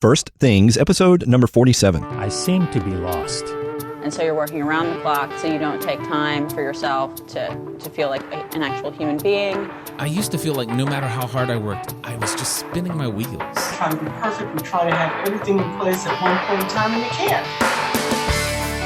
First Things, episode number 47. I seem to be lost. And so you're working around the clock so you don't take time for yourself to feel like an actual human being. I used to feel like no matter how hard I worked, I was just spinning my wheels. Trying to be perfect, we try to have everything in place at one point in time, and you can't.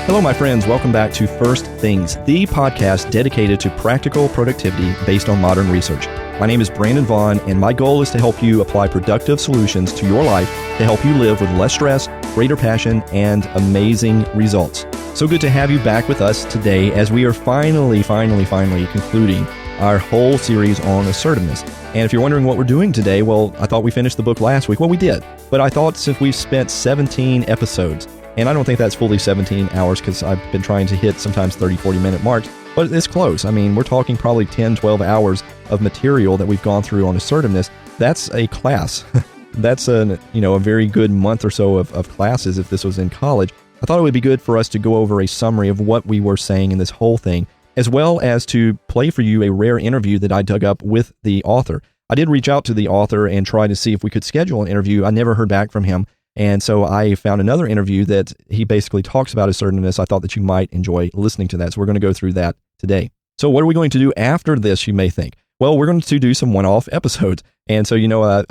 Hello, my friends. Welcome back to First Things, the podcast dedicated to practical productivity based on modern research. My name is Brandon Vaughn, and my goal is to help you apply productive solutions to your life to help you live with less stress, greater passion, and amazing results. So good to have you back with us today as we are finally concluding our whole series on assertiveness. And if you're wondering what we're doing today, well, I thought we finished the book last week. Well, we did. But I thought since we've spent 17 episodes, and I don't think that's fully 17 hours because I've been trying to hit sometimes 30, 40-minute marks, but it's close. I mean, we're talking probably 10, 12 hours of material that we've gone through on assertiveness. That's a class. That's a very good month or so of classes if this was in college. I thought it would be good for us to go over a summary of what we were saying in this whole thing, as well as to play for you a rare interview that I dug up with the author. I did reach out to the author and try to see if we could schedule an interview. I never heard back from him. And so I found another interview that he basically talks about assertiveness. I thought that you might enjoy listening to that. So we're going to go through that today. So what are we going to do after this, you may think? Well, we're going to do some one-off episodes. And so,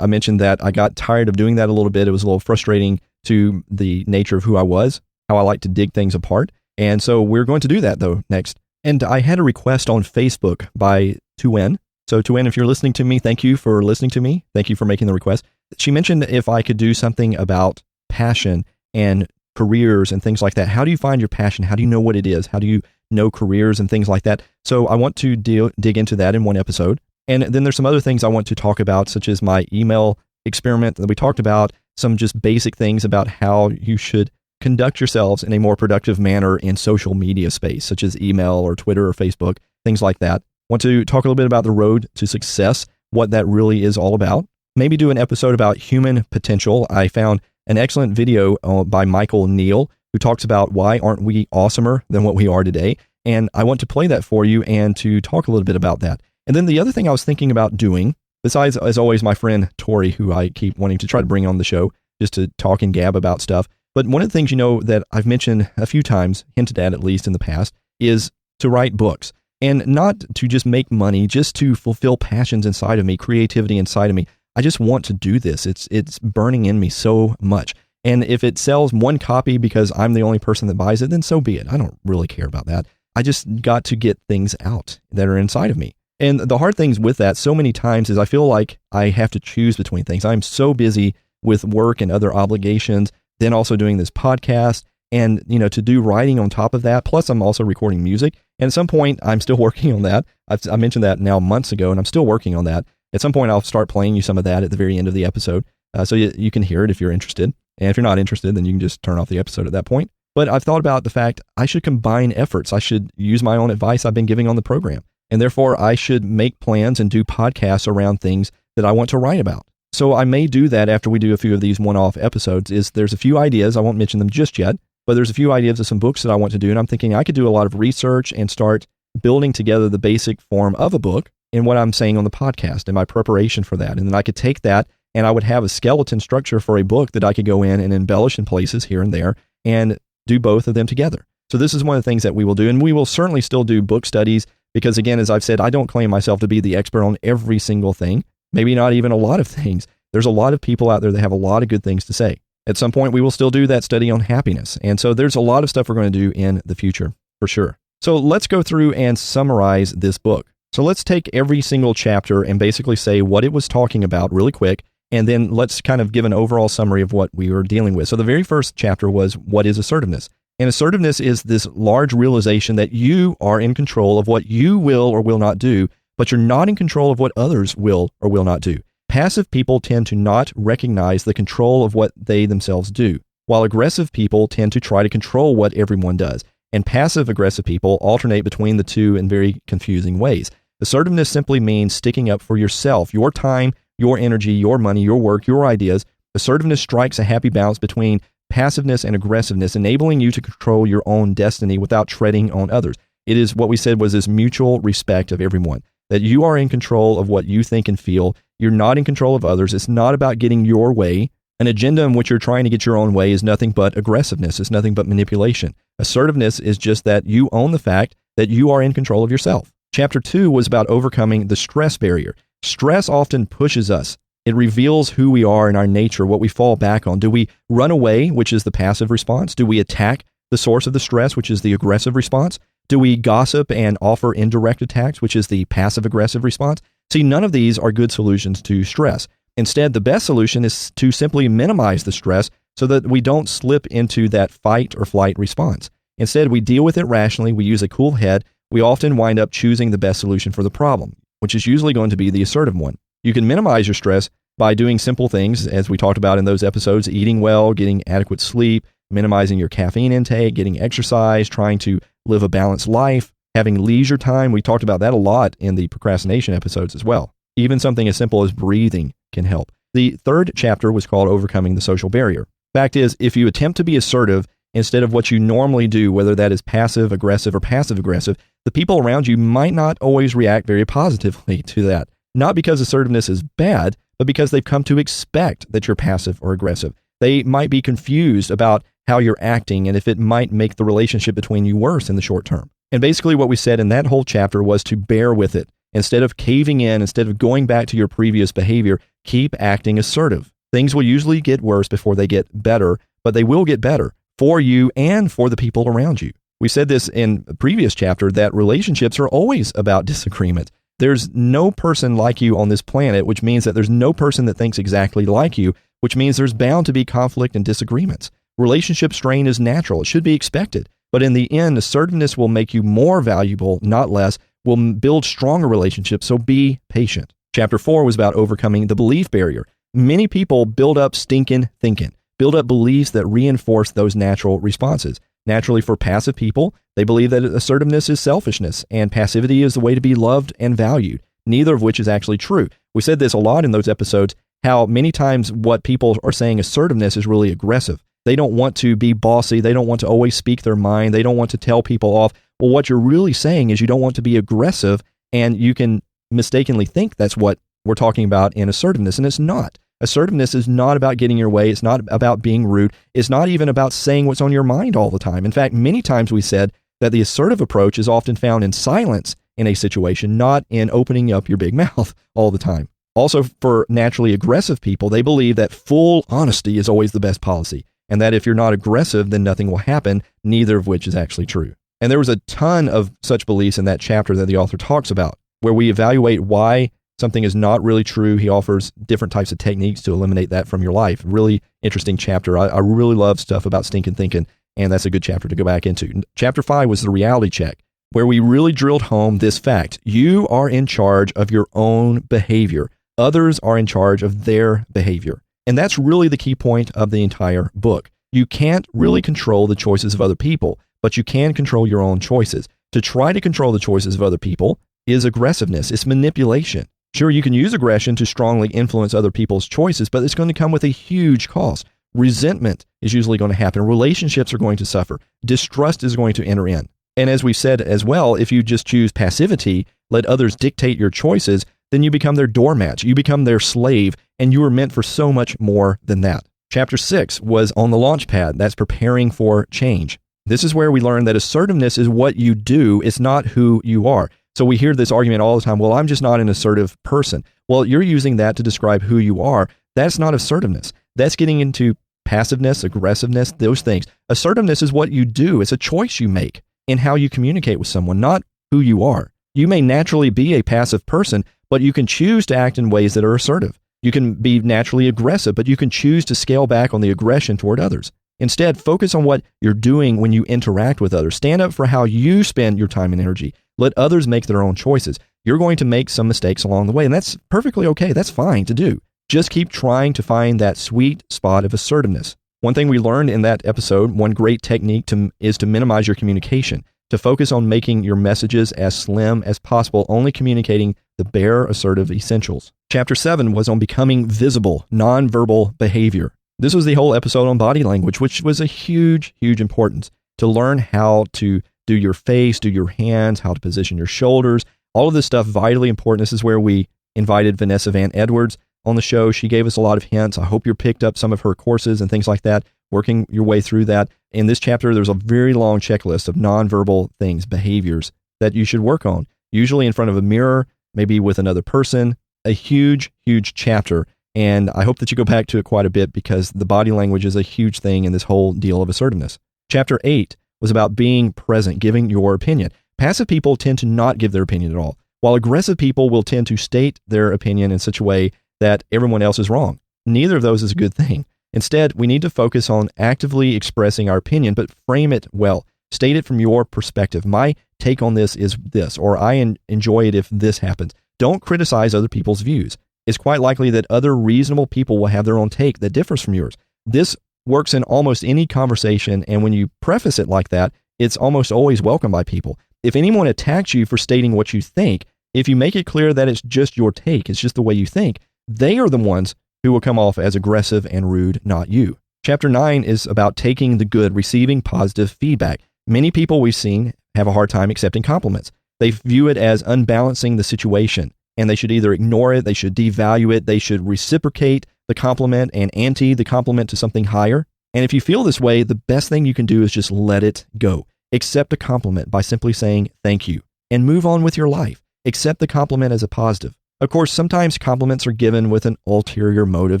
I mentioned that I got tired of doing that a little bit. It was a little frustrating to the nature of who I was, how I like to dig things apart. And so we're going to do that, though, next. And I had a request on Facebook by Tuyen. So Tuyen, if you're listening to me, thank you for listening to me. Thank you for making the request. She mentioned if I could do something about passion and careers and things like that. How do you find your passion? How do you know what it is? How do you know careers and things like that? So I want to dig into that in one episode. And then there's some other things I want to talk about, such as my email experiment that we talked about, some just basic things about how you should conduct yourselves in a more productive manner in social media space, such as email or Twitter or Facebook, things like that. Want to talk a little bit about the road to success, what that really is all about. Maybe do an episode about human potential. I found an excellent video by Michael Neal who talks about why aren't we awesomer than what we are today. And I want to play that for you and to talk a little bit about that. And then the other thing I was thinking about doing, besides, as always, my friend Tori, who I keep wanting to try to bring on the show just to talk and gab about stuff. But one of the things, that I've mentioned a few times, hinted at least in the past, is to write books. And not to just make money, just to fulfill passions inside of me, creativity inside of me. I just want to do this. It's burning in me so much. And if it sells one copy because I'm the only person that buys it, then so be it. I don't really care about that. I just got to get things out that are inside of me. And the hard things with that so many times is I feel like I have to choose between things. I'm so busy with work and other obligations, then also doing this podcast and, to do writing on top of that. Plus, I'm also recording music. And at some point, I'm still working on that. I mentioned that now months ago, and I'm still working on that. At some point, I'll start playing you some of that at the very end of the episode. So you can hear it if you're interested. And if you're not interested, then you can just turn off the episode at that point. But I've thought about the fact I should combine efforts. I should use my own advice I've been giving on the program. And therefore, I should make plans and do podcasts around things that I want to write about. So I may do that after we do a few of these one-off episodes. There's a few ideas. I won't mention them just yet, but there's a few ideas of some books that I want to do. And I'm thinking I could do a lot of research and start building together the basic form of a book in what I'm saying on the podcast and my preparation for that. And then I could take that and I would have a skeleton structure for a book that I could go in and embellish in places here and there and do both of them together. So this is one of the things that we will do. And we will certainly still do book studies because, again, as I've said, I don't claim myself to be the expert on every single thing, maybe not even a lot of things. There's a lot of people out there that have a lot of good things to say. At some point, we will still do that study on happiness. And so there's a lot of stuff we're going to do in the future, for sure. So let's go through and summarize this book. So let's take every single chapter and basically say what it was talking about really quick, and then let's kind of give an overall summary of what we were dealing with. So the very first chapter was, what is assertiveness? And assertiveness is this large realization that you are in control of what you will or will not do, but you're not in control of what others will or will not do. Passive people tend to not recognize the control of what they themselves do, while aggressive people tend to try to control what everyone does. And passive-aggressive people alternate between the two in very confusing ways. Assertiveness simply means sticking up for yourself, your time, your energy, your money, your work, your ideas. Assertiveness strikes a happy balance between passiveness and aggressiveness, enabling you to control your own destiny without treading on others. It is what we said was this mutual respect of everyone, that you are in control of what you think and feel. You're not in control of others. It's not about getting your way. An agenda in which you're trying to get your own way is nothing but aggressiveness. It's nothing but manipulation. Assertiveness is just that you own the fact that you are in control of yourself. Chapter 2 was about overcoming the stress barrier. Stress often pushes us. It reveals who we are in our nature, what we fall back on. Do we run away, which is the passive response? Do we attack the source of the stress, which is the aggressive response? Do we gossip and offer indirect attacks, which is the passive-aggressive response? See, none of these are good solutions to stress. Instead, the best solution is to simply minimize the stress so that we don't slip into that fight or flight response. Instead, we deal with it rationally, we use a cool head, we often wind up choosing the best solution for the problem, which is usually going to be the assertive one. You can minimize your stress by doing simple things, as we talked about in those episodes, eating well, getting adequate sleep, minimizing your caffeine intake, getting exercise, trying to live a balanced life, having leisure time. We talked about that a lot in the procrastination episodes as well. Even something as simple as breathing can help. The third chapter was called Overcoming the Social Barrier. Fact is, if you attempt to be assertive instead of what you normally do, whether that is passive-aggressive or passive-aggressive, the people around you might not always react very positively to that. Not because assertiveness is bad, but because they've come to expect that you're passive or aggressive. They might be confused about how you're acting and if it might make the relationship between you worse in the short term. And basically what we said in that whole chapter was to bear with it. Instead of caving in, instead of going back to your previous behavior, keep acting assertive. Things will usually get worse before they get better, but they will get better for you and for the people around you. We said this in a previous chapter that relationships are always about disagreement. There's no person like you on this planet, which means that there's no person that thinks exactly like you, which means there's bound to be conflict and disagreements. Relationship strain is natural. It should be expected. But in the end, assertiveness will make you more valuable, not less, will build stronger relationships, so be patient. Chapter 4 was about overcoming the belief barrier. Many people build up stinking thinking, build up beliefs that reinforce those natural responses. Naturally, for passive people, they believe that assertiveness is selfishness and passivity is the way to be loved and valued, neither of which is actually true. We said this a lot in those episodes, how many times what people are saying assertiveness is really aggressive. They don't want to be bossy. They don't want to always speak their mind. They don't want to tell people off. Well, what you're really saying is you don't want to be aggressive, and you can mistakenly think that's what we're talking about in assertiveness, and it's not. Assertiveness is not about getting your way. It's not about being rude. It's not even about saying what's on your mind all the time. In fact, many times we said that the assertive approach is often found in silence in a situation, not in opening up your big mouth all the time. Also, for naturally aggressive people, they believe that full honesty is always the best policy, and that if you're not aggressive, then nothing will happen, neither of which is actually true. And there was a ton of such beliefs in that chapter that the author talks about, where we evaluate why something is not really true. He offers different types of techniques to eliminate that from your life. Really interesting chapter. I really love stuff about stinking thinking, and that's a good chapter to go back into. Chapter 5 was the reality check, where we really drilled home this fact. You are in charge of your own behavior. Others are in charge of their behavior. And that's really the key point of the entire book. You can't really control the choices of other people, but you can control your own choices. To try to control the choices of other people is aggressiveness. It's manipulation. Sure, you can use aggression to strongly influence other people's choices, but it's going to come with a huge cost. Resentment is usually going to happen. Relationships are going to suffer. Distrust is going to enter in. And as we've said as well, if you just choose passivity, let others dictate your choices, then you become their doormat. You become their slave, and you are meant for so much more than that. Chapter 6 was on the launch pad. That's preparing for change. This is where we learn that assertiveness is what you do. It's not who you are. So we hear this argument all the time, well, I'm just not an assertive person. Well, you're using that to describe who you are. That's not assertiveness. That's getting into passiveness, aggressiveness, those things. Assertiveness is what you do. It's a choice you make in how you communicate with someone, not who you are. You may naturally be a passive person, but you can choose to act in ways that are assertive. You can be naturally aggressive, but you can choose to scale back on the aggression toward others. Instead, focus on what you're doing when you interact with others. Stand up for how you spend your time and energy. Let others make their own choices. You're going to make some mistakes along the way, and that's perfectly okay. That's fine to do. Just keep trying to find that sweet spot of assertiveness. One thing we learned in that episode, one great technique is to minimize your communication, to focus on making your messages as slim as possible, only communicating the bare assertive essentials. Chapter 7 was on becoming visible, nonverbal behavior. This was the whole episode on body language, which was a huge, huge importance to learn how to do your face, do your hands, how to position your shoulders, all of this stuff vitally important. This is where we invited Vanessa Van Edwards on the show. She gave us a lot of hints. I hope you picked up some of her courses and things like that, working your way through that. In this chapter, there's a very long checklist of nonverbal things, behaviors that you should work on, usually in front of a mirror, maybe with another person. A huge, huge chapter. And I hope that you go back to it quite a bit because the body language is a huge thing in this whole deal of assertiveness. Chapter 8 was about being present, giving your opinion. Passive people tend to not give their opinion at all, while aggressive people will tend to state their opinion in such a way that everyone else is wrong. Neither of those is a good thing. Instead, we need to focus on actively expressing our opinion, but frame it well. State it from your perspective. My take on this is this, or I enjoy it if this happens. Don't criticize other people's views. It's quite likely that other reasonable people will have their own take that differs from yours. This works in almost any conversation, and when you preface it like that, it's almost always welcomed by people. If anyone attacks you for stating what you think, if you make it clear that it's just your take, it's just the way you think, they are the ones who will come off as aggressive and rude, not you. Chapter 9 is about taking the good, receiving positive feedback. Many people we've seen have a hard time accepting compliments. They view it as unbalancing the situation, and they should either ignore it, they should devalue it, they should reciprocate the compliment and ante the compliment to something higher. And if you feel this way, the best thing you can do is just let it go. Accept a compliment by simply saying thank you and move on with your life. Accept the compliment as a positive. Of course, sometimes compliments are given with an ulterior motive.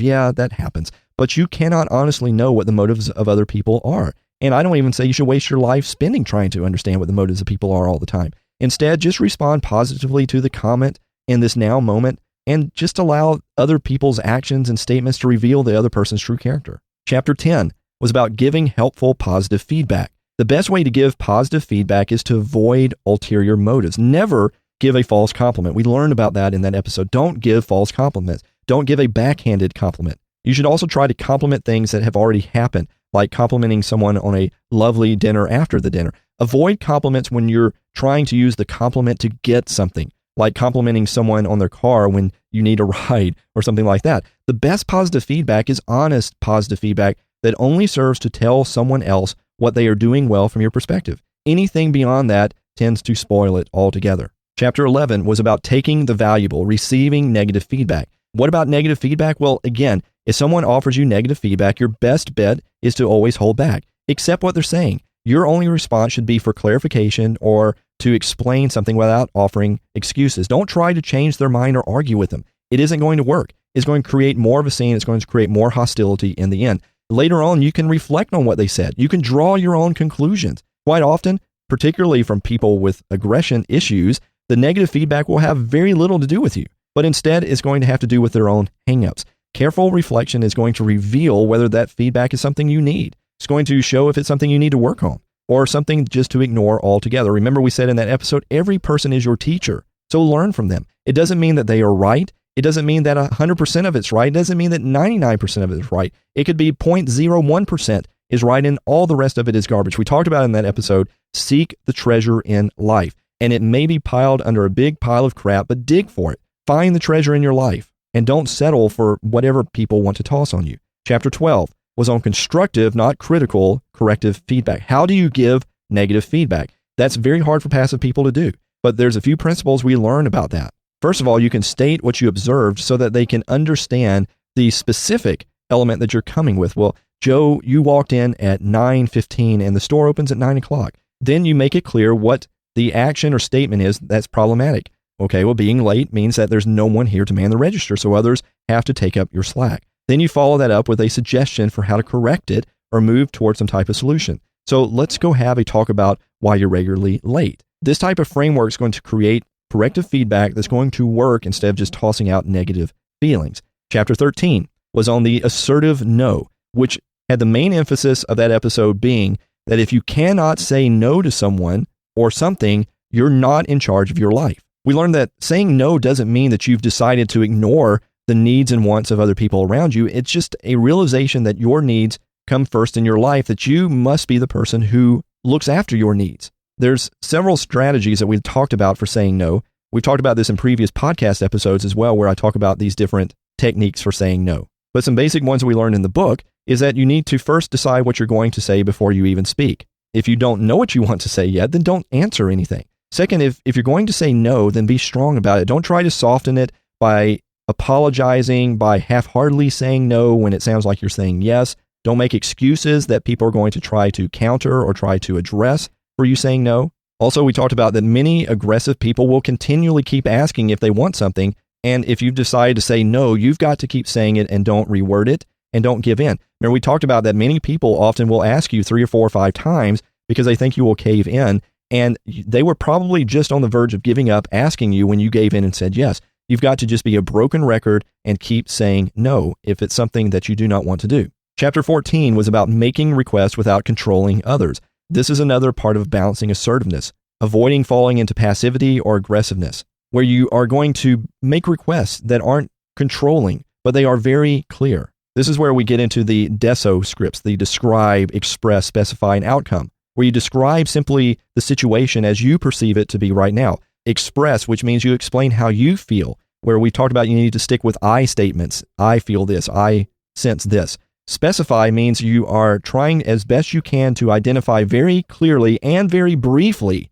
Yeah, that happens. But you cannot honestly know what the motives of other people are. And I don't even say you should waste your life spending trying to understand what the motives of people are all the time. Instead, just respond positively to the comment in this now moment and just allow other people's actions and statements to reveal the other person's true character. Chapter 10 was about giving helpful positive feedback. The best way to give positive feedback is to avoid ulterior motives. Never give a false compliment. We learned about that in that episode. Don't give false compliments. Don't give a backhanded compliment. You should also try to compliment things that have already happened, like complimenting someone on a lovely dinner after the dinner. Avoid compliments when you're trying to use the compliment to get something, like complimenting someone on their car when you need a ride or something like that. The best positive feedback is honest positive feedback that only serves to tell someone else what they are doing well from your perspective. Anything beyond that tends to spoil it altogether. Chapter 11 was about taking the valuable, receiving negative feedback. What about negative feedback? Well, again, if someone offers you negative feedback, your best bet is to always hold back. Accept what they're saying. Your only response should be for clarification or to explain something without offering excuses. Don't try to change their mind or argue with them. It isn't going to work. It's going to create more of a scene. It's going to create more hostility in the end. Later on, you can reflect on what they said. You can draw your own conclusions. Quite often, particularly from people with aggression issues, the negative feedback will have very little to do with you, but instead it's going to have to do with their own hangups. Careful reflection is going to reveal whether that feedback is something you need. It's going to show if it's something you need to work on or something just to ignore altogether. Remember, we said in that episode, every person is your teacher, so learn from them. It doesn't mean that they are right. It doesn't mean that 100% of it's right. It doesn't mean that 99% of it is right. It could be 0.01% is right and all the rest of it is garbage. We talked about in that episode, seek the treasure in life. And it may be piled under a big pile of crap, but dig for it. Find the treasure in your life and don't settle for whatever people want to toss on you. Chapter 12 was on constructive, not critical, corrective feedback. How do you give negative feedback? That's very hard for passive people to do, but there's a few principles we learn about that. First of all, you can state what you observed so that they can understand the specific element that you're coming with. Well, Joe, you walked in at 9:15 and the store opens at 9 o'clock. Then you make it clear what the action or statement is that's problematic. Okay, well, being late means that there's no one here to man the register, so others have to take up your slack. Then you follow that up with a suggestion for how to correct it or move towards some type of solution. So let's go have a talk about why you're regularly late. This type of framework is going to create corrective feedback that's going to work instead of just tossing out negative feelings. Chapter 13 was on the assertive no, which had the main emphasis of that episode being that if you cannot say no to someone or something, you're not in charge of your life. We learned that saying no doesn't mean that you've decided to ignore the needs and wants of other people around you. It's just a realization that your needs come first in your life, that you must be the person who looks after your needs. There's several strategies that we've talked about for saying no. We've talked about this in previous podcast episodes as well, where I talk about these different techniques for saying no. But some basic ones we learned in the book is that you need to first decide what you're going to say before you even speak. If you don't know what you want to say yet, then don't answer anything. Second, if you're going to say no, then be strong about it. Don't try to soften it by apologizing by half-heartedly saying no when it sounds like you're saying yes. Don't make excuses that people are going to try to counter or try to address for you saying no. Also, we talked about that many aggressive people will continually keep asking if they want something, and if you've decided to say no, you've got to keep saying it and don't reword it and don't give in. Remember, we talked about that many people often will ask you 3 or 4 or 5 times because they think you will cave in, and they were probably just on the verge of giving up asking you when you gave in and said yes. You've got to just be a broken record and keep saying no if it's something that you do not want to do. Chapter 14 was about making requests without controlling others. This is another part of balancing assertiveness, avoiding falling into passivity or aggressiveness, where you are going to make requests that aren't controlling, but they are very clear. This is where we get into the DESO scripts, the describe, express, specify, and outcome, where you describe simply the situation as you perceive it to be right now. Express, which means you explain how you feel, where we talked about you need to stick with I statements. I feel this. I sense this. Specify means you are trying as best you can to identify very clearly and very briefly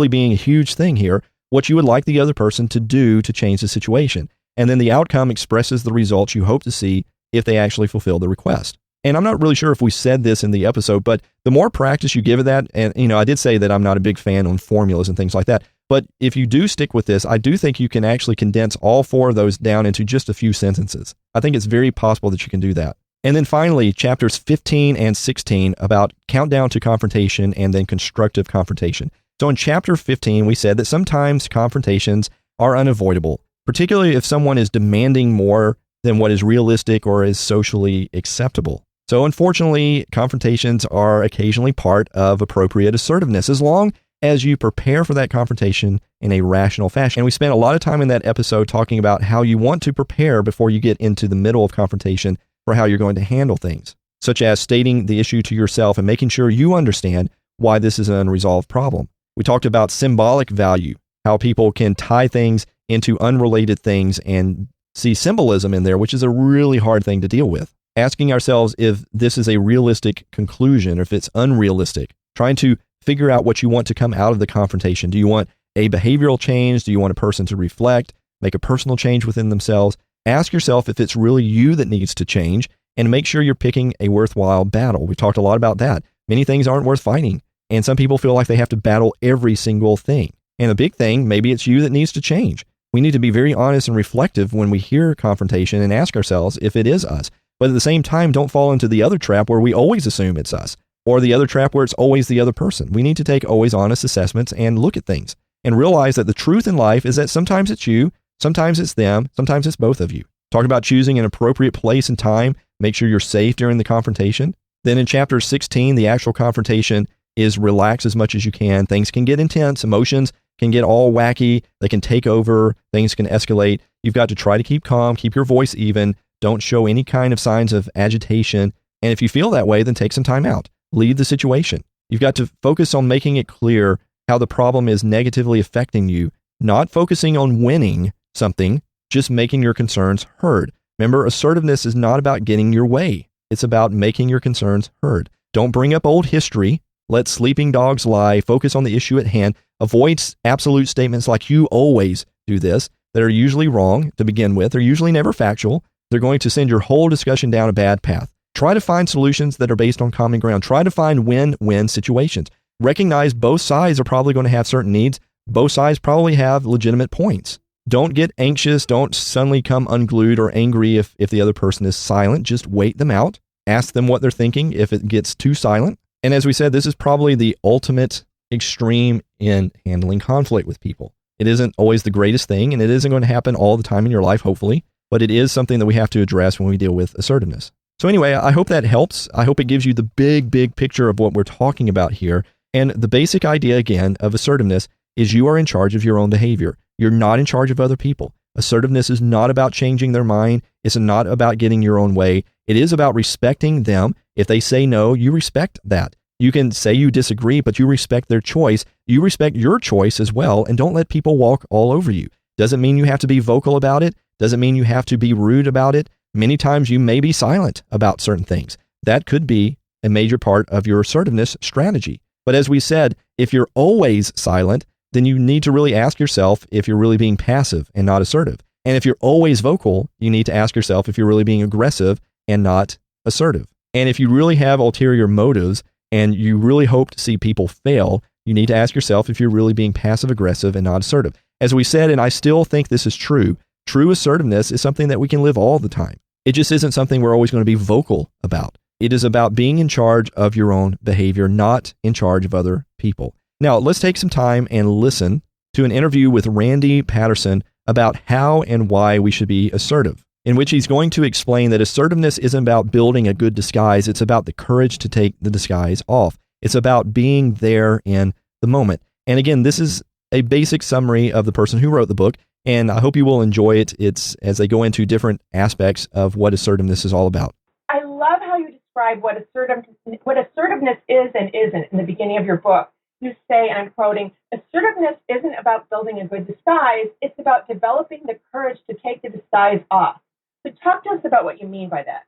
being a huge thing here, what you would like the other person to do to change the situation. And then the outcome expresses the results you hope to see if they actually fulfill the request. And I'm not really sure if we said this in the episode, but the more practice you give of that, and I did say that I'm not a big fan on formulas and things like that, but if you do stick with this, I do think you can actually condense all 4 of those down into just a few sentences. I think it's very possible that you can do that. And then finally, chapters 15 and 16 about countdown to confrontation and then constructive confrontation. So in chapter 15, we said that sometimes confrontations are unavoidable, particularly if someone is demanding more than what is realistic or is socially acceptable. So unfortunately, confrontations are occasionally part of appropriate assertiveness, as long as you prepare for that confrontation in a rational fashion. And we spent a lot of time in that episode talking about how you want to prepare before you get into the middle of confrontation for how you're going to handle things, such as stating the issue to yourself and making sure you understand why this is an unresolved problem. We talked about symbolic value, how people can tie things into unrelated things and see symbolism in there, which is a really hard thing to deal with. Asking ourselves if this is a realistic conclusion or if it's unrealistic, trying to figure out what you want to come out of the confrontation. Do you want a behavioral change? Do you want a person to reflect, make a personal change within themselves? Ask yourself if it's really you that needs to change, and make sure you're picking a worthwhile battle. We talked a lot about that. Many things aren't worth fighting, and some people feel like they have to battle every single thing. And a big thing, maybe it's you that needs to change. We need to be very honest and reflective when we hear confrontation and ask ourselves if it is us. But at the same time, don't fall into the other trap where we always assume it's us, or the other trap where it's always the other person. We need to take always honest assessments and look at things and realize that the truth in life is that sometimes it's you, sometimes it's them, sometimes it's both of you. Talk about choosing an appropriate place and time. Make sure you're safe during the confrontation. Then in chapter 16, the actual confrontation is relax as much as you can. Things can get intense. Emotions can get all wacky. They can take over. Things can escalate. You've got to try to keep calm, keep your voice even. Don't show any kind of signs of agitation. And if you feel that way, then take some time out. Leave the situation. You've got to focus on making it clear how the problem is negatively affecting you, not focusing on winning something, just making your concerns heard. Remember, assertiveness is not about getting your way. It's about making your concerns heard. Don't bring up old history. Let sleeping dogs lie. Focus on the issue at hand. Avoid absolute statements like you always do this that are usually wrong to begin with. They're usually never factual. They're going to send your whole discussion down a bad path. Try to find solutions that are based on common ground. Try to find win-win situations. Recognize both sides are probably going to have certain needs. Both sides probably have legitimate points. Don't get anxious. Don't suddenly come unglued or angry if the other person is silent. Just wait them out. Ask them what they're thinking if it gets too silent. And as we said, this is probably the ultimate extreme in handling conflict with people. It isn't always the greatest thing, and it isn't going to happen all the time in your life, hopefully, but it is something that we have to address when we deal with assertiveness. So anyway, I hope that helps. I hope it gives you the big picture of what we're talking about here. And the basic idea, again, of assertiveness is you are in charge of your own behavior. You're not in charge of other people. Assertiveness is not about changing their mind. It's not about getting your own way. It is about respecting them. If they say no, you respect that. You can say you disagree, but you respect their choice. You respect your choice as well, and don't let people walk all over you. Doesn't mean you have to be vocal about it. Doesn't mean you have to be rude about it. Many times you may be silent about certain things. That could be a major part of your assertiveness strategy. But as we said, if you're always silent, then you need to really ask yourself if you're really being passive and not assertive. And if you're always vocal, you need to ask yourself if you're really being aggressive and not assertive. And if you really have ulterior motives and you really hope to see people fail, you need to ask yourself if you're really being passive aggressive and not assertive. As we said, and I still think this is true assertiveness is something that we can live all the time. It just isn't something we're always going to be vocal about. It is about being in charge of your own behavior, not in charge of other people. Now, let's take some time and listen to an interview with Randy Patterson about how and why we should be assertive, in which he's going to explain that assertiveness isn't about building a good disguise. It's about the courage to take the disguise off. It's about being there in the moment. And again, this is a basic summary of the person who wrote the book, and I hope you will enjoy it. It's as they go into different aspects of what assertiveness is all about. I love how you describe what assertiveness is and isn't in the beginning of your book. You say, and I'm quoting, assertiveness isn't about building a good disguise. It's about developing the courage to take the disguise off. So talk to us about what you mean by that.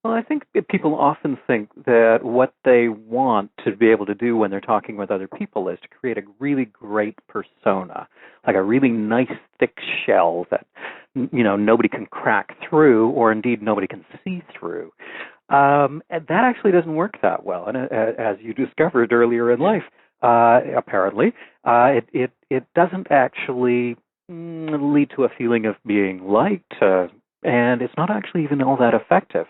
Well, I think that people often think that what they want to be able to do when they're talking with other people is to create a really great persona, like a really nice, thick shell that, nobody can crack through, or indeed nobody can see through. And that actually doesn't work that well. And as you discovered earlier in life, apparently, it doesn't actually lead to a feeling of being liked, and it's not actually even all that effective.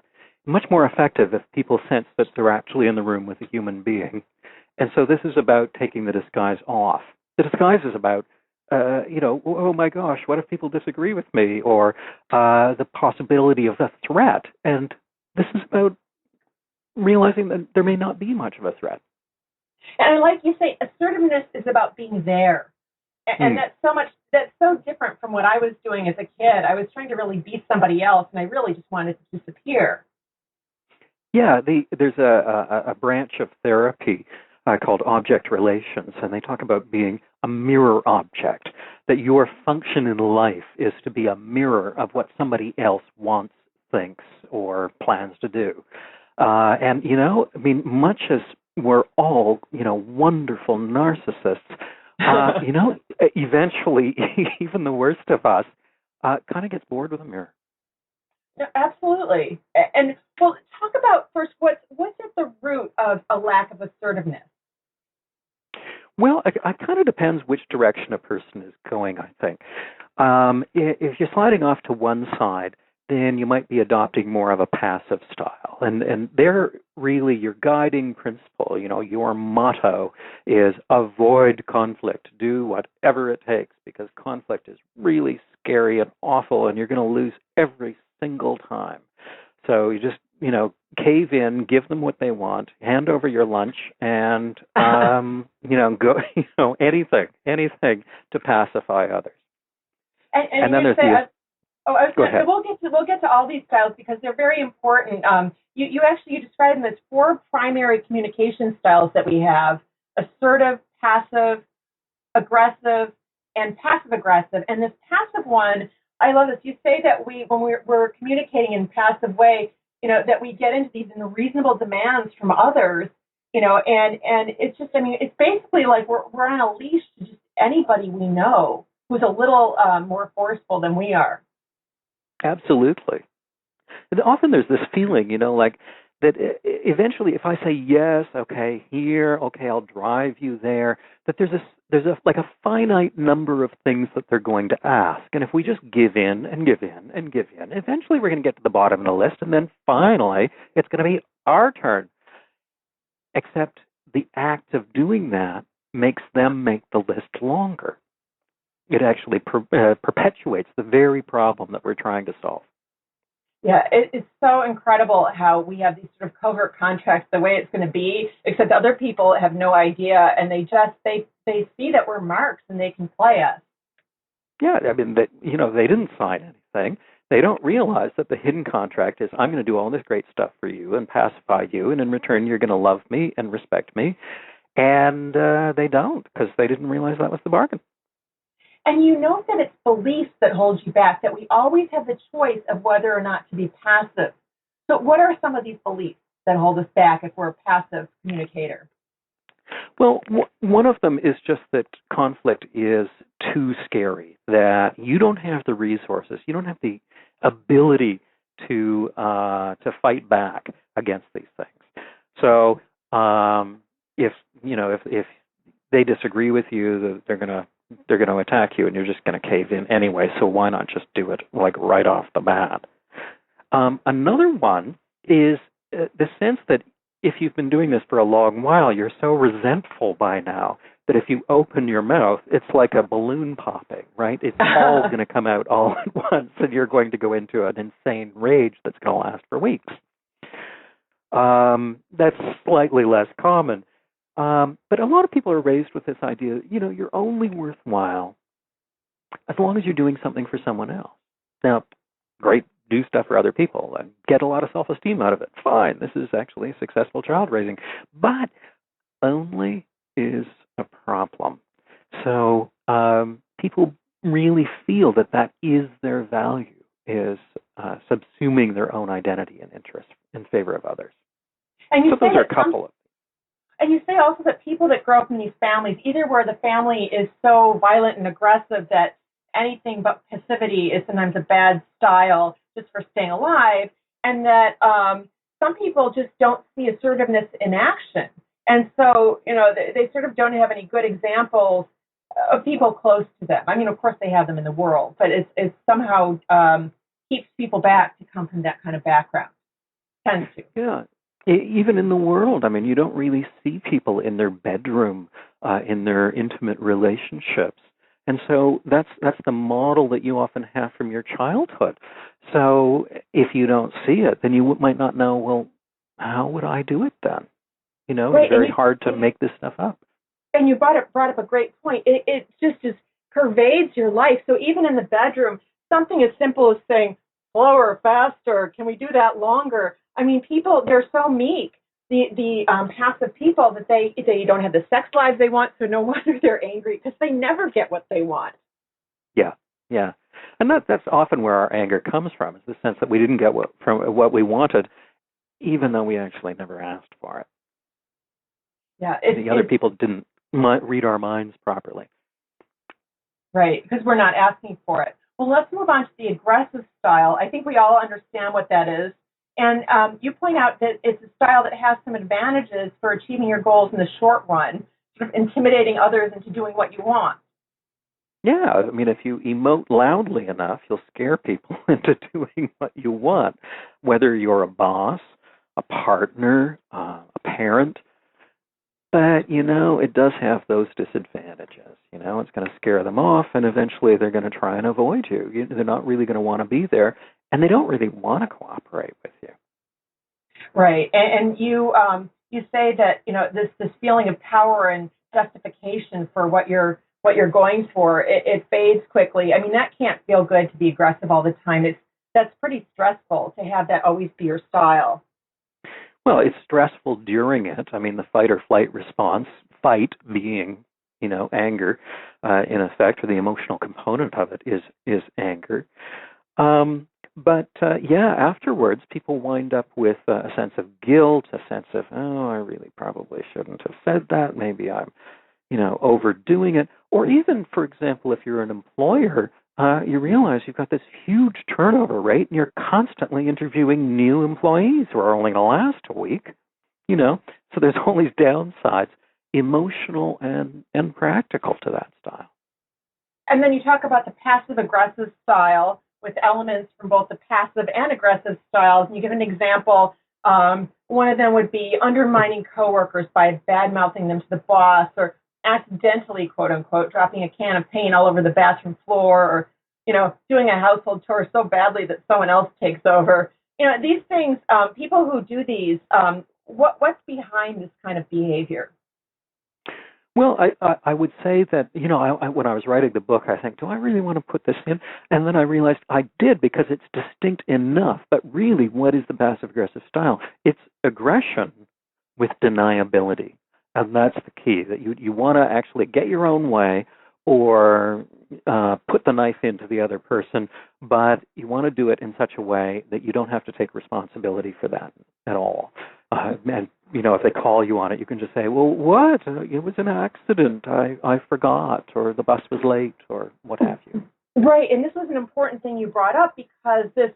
Much more effective if people sense that they're actually in the room with a human being. And so this is about taking the disguise off. The disguise is about, oh my gosh, what if people disagree with me? Or the possibility of a threat. And this is about realizing that there may not be much of a threat. And like you say, assertiveness is about being there. And that's so different from what I was doing as a kid. I was trying to really be somebody else, and I really just wanted to disappear. Yeah, there's a branch of therapy called object relations, and they talk about being a mirror object, that your function in life is to be a mirror of what somebody else wants, thinks, or plans to do. And, much as we're all, wonderful narcissists, eventually, even the worst of us kind of gets bored with a mirror. No, absolutely. And well, talk about first what's at the root of a lack of assertiveness. Well, it kind of depends which direction a person is going, I think. If you're sliding off to one side, then you might be adopting more of a passive style. And they're really your guiding principle. Your motto is avoid conflict, do whatever it takes, because conflict is really scary and awful, and you're going to lose every single time. So you just, cave in, give them what they want, hand over your lunch, and, go, anything to pacify others. And then there's we'll get to all these styles because they're very important. You describe them as 4 primary communication styles that we have: assertive, passive, aggressive, and passive aggressive. And this passive one, I love this. You say that when we're communicating in a passive way, that we get into these unreasonable demands from others, and it's just, it's basically like we're on a leash to just anybody we know who's a little more forceful than we are. Absolutely. And often there's this feeling, that eventually if I say yes, okay, here, okay, I'll drive you there, that there's a finite number of things that they're going to ask. And if we just give in and give in and give in, eventually we're going to get to the bottom of the list, and then finally it's going to be our turn. Except the act of doing that makes them make the list longer. It actually perpetuates the very problem that we're trying to solve. Yeah, it's so incredible how we have these sort of covert contracts the way it's going to be, except other people have no idea, and they see that we're marks and they can play us. Yeah, they didn't sign anything. They don't realize that the hidden contract is, I'm going to do all this great stuff for you and pacify you, and in return you're going to love me and respect me. And they don't, because they didn't realize that was the bargain. And that it's beliefs that hold you back, that we always have the choice of whether or not to be passive. So what are some of these beliefs that hold us back if we're a passive communicator? Well, one of them is just that conflict is too scary, that you don't have the resources, you don't have the ability to fight back against these things. So if they disagree with you, they're gonna attack you, and you're just gonna cave in anyway. So why not just do it like right off the bat? Another one is the sense that if you've been doing this for a long while, you're so resentful by now that if you open your mouth, it's like a balloon popping, right? It's all going to come out all at once, and you're going to go into an insane rage that's going to last for weeks. That's slightly less common. But a lot of people are raised with this idea, you're only worthwhile as long as you're doing something for someone else. Now, great, do stuff for other people and get a lot of self-esteem out of it. Fine, this is actually successful child raising. But only is a problem. So people really feel that is their value, is subsuming their own identity and interest in favor of others. And you so those are a couple of. And you say also that people that grow up in these families, either where the family is so violent and aggressive that anything but passivity is sometimes a bad style just for staying alive, and that some people just don't see assertiveness in action. And so, they sort of don't have any good examples of people close to them. I mean, of course they have them in the world, but it somehow keeps people back to come from that kind of background. Tends to. Yeah. Even in the world, I mean, you don't really see people in their bedroom, in their intimate relationships. And so that's the model that you often have from your childhood. So if you don't see it, then you might not know, well, how would I do it then? Right, it's very hard to make this stuff up. And you brought up a great point. It just pervades your life. So even in the bedroom, something as simple as saying, slower, faster, can we do that longer? I mean, people, they're so meek, the passive people, that they don't have the sex lives they want, so no wonder they're angry, because they never get what they want. Yeah. And that's often where our anger comes from, is the sense that we didn't get what we wanted, even though we actually never asked for it. Yeah, the other people didn't read our minds properly. Right, because we're not asking for it. Well, let's move on to the aggressive style. I think we all understand what that is. And you point out that it's a style that has some advantages for achieving your goals in the short run, sort of intimidating others into doing what you want. Yeah, I mean, if you emote loudly enough, you'll scare people into doing what you want, whether you're a boss, a partner, a parent. But, it does have those disadvantages. It's going to scare them off, and eventually they're going to try and avoid you. They're not really going to want to be there, and they don't really want to cooperate with you. Right, and you say that this feeling of power and justification for what you're going for, it fades quickly. I mean, that can't feel good to be aggressive all the time. That's pretty stressful to have that always be your style. Well, it's stressful during it. I mean, the fight or flight response, fight being, anger, in effect, or the emotional component of it is anger. But afterwards, people wind up with a sense of guilt, a sense of, I really probably shouldn't have said that. Maybe I'm, overdoing it. Or even, for example, if you're an employer, you realize you've got this huge turnover rate, and you're constantly interviewing new employees who are only going to last a week. So there's all these downsides, emotional and practical, to that style. And then you talk about the passive-aggressive style with elements from both the passive and aggressive styles. And you give an example. One of them would be undermining coworkers by bad-mouthing them to the boss, or accidentally, quote-unquote, dropping a can of paint all over the bathroom floor, or, doing a household chore so badly that someone else takes over. These things, people who do these, what's behind this kind of behavior? Well, I would say that, when I was writing the book, I think, do I really want to put this in? And then I realized I did, because it's distinct enough. But really, what is the passive-aggressive style? It's aggression with deniability. And that's the key, that you want to actually get your own way, or put the knife into the other person, but you want to do it in such a way that you don't have to take responsibility for that at all. And, if they call you on it, you can just say, well, what? It was an accident. I forgot, or the bus was late, or what have you. Right, and this was an important thing you brought up because this,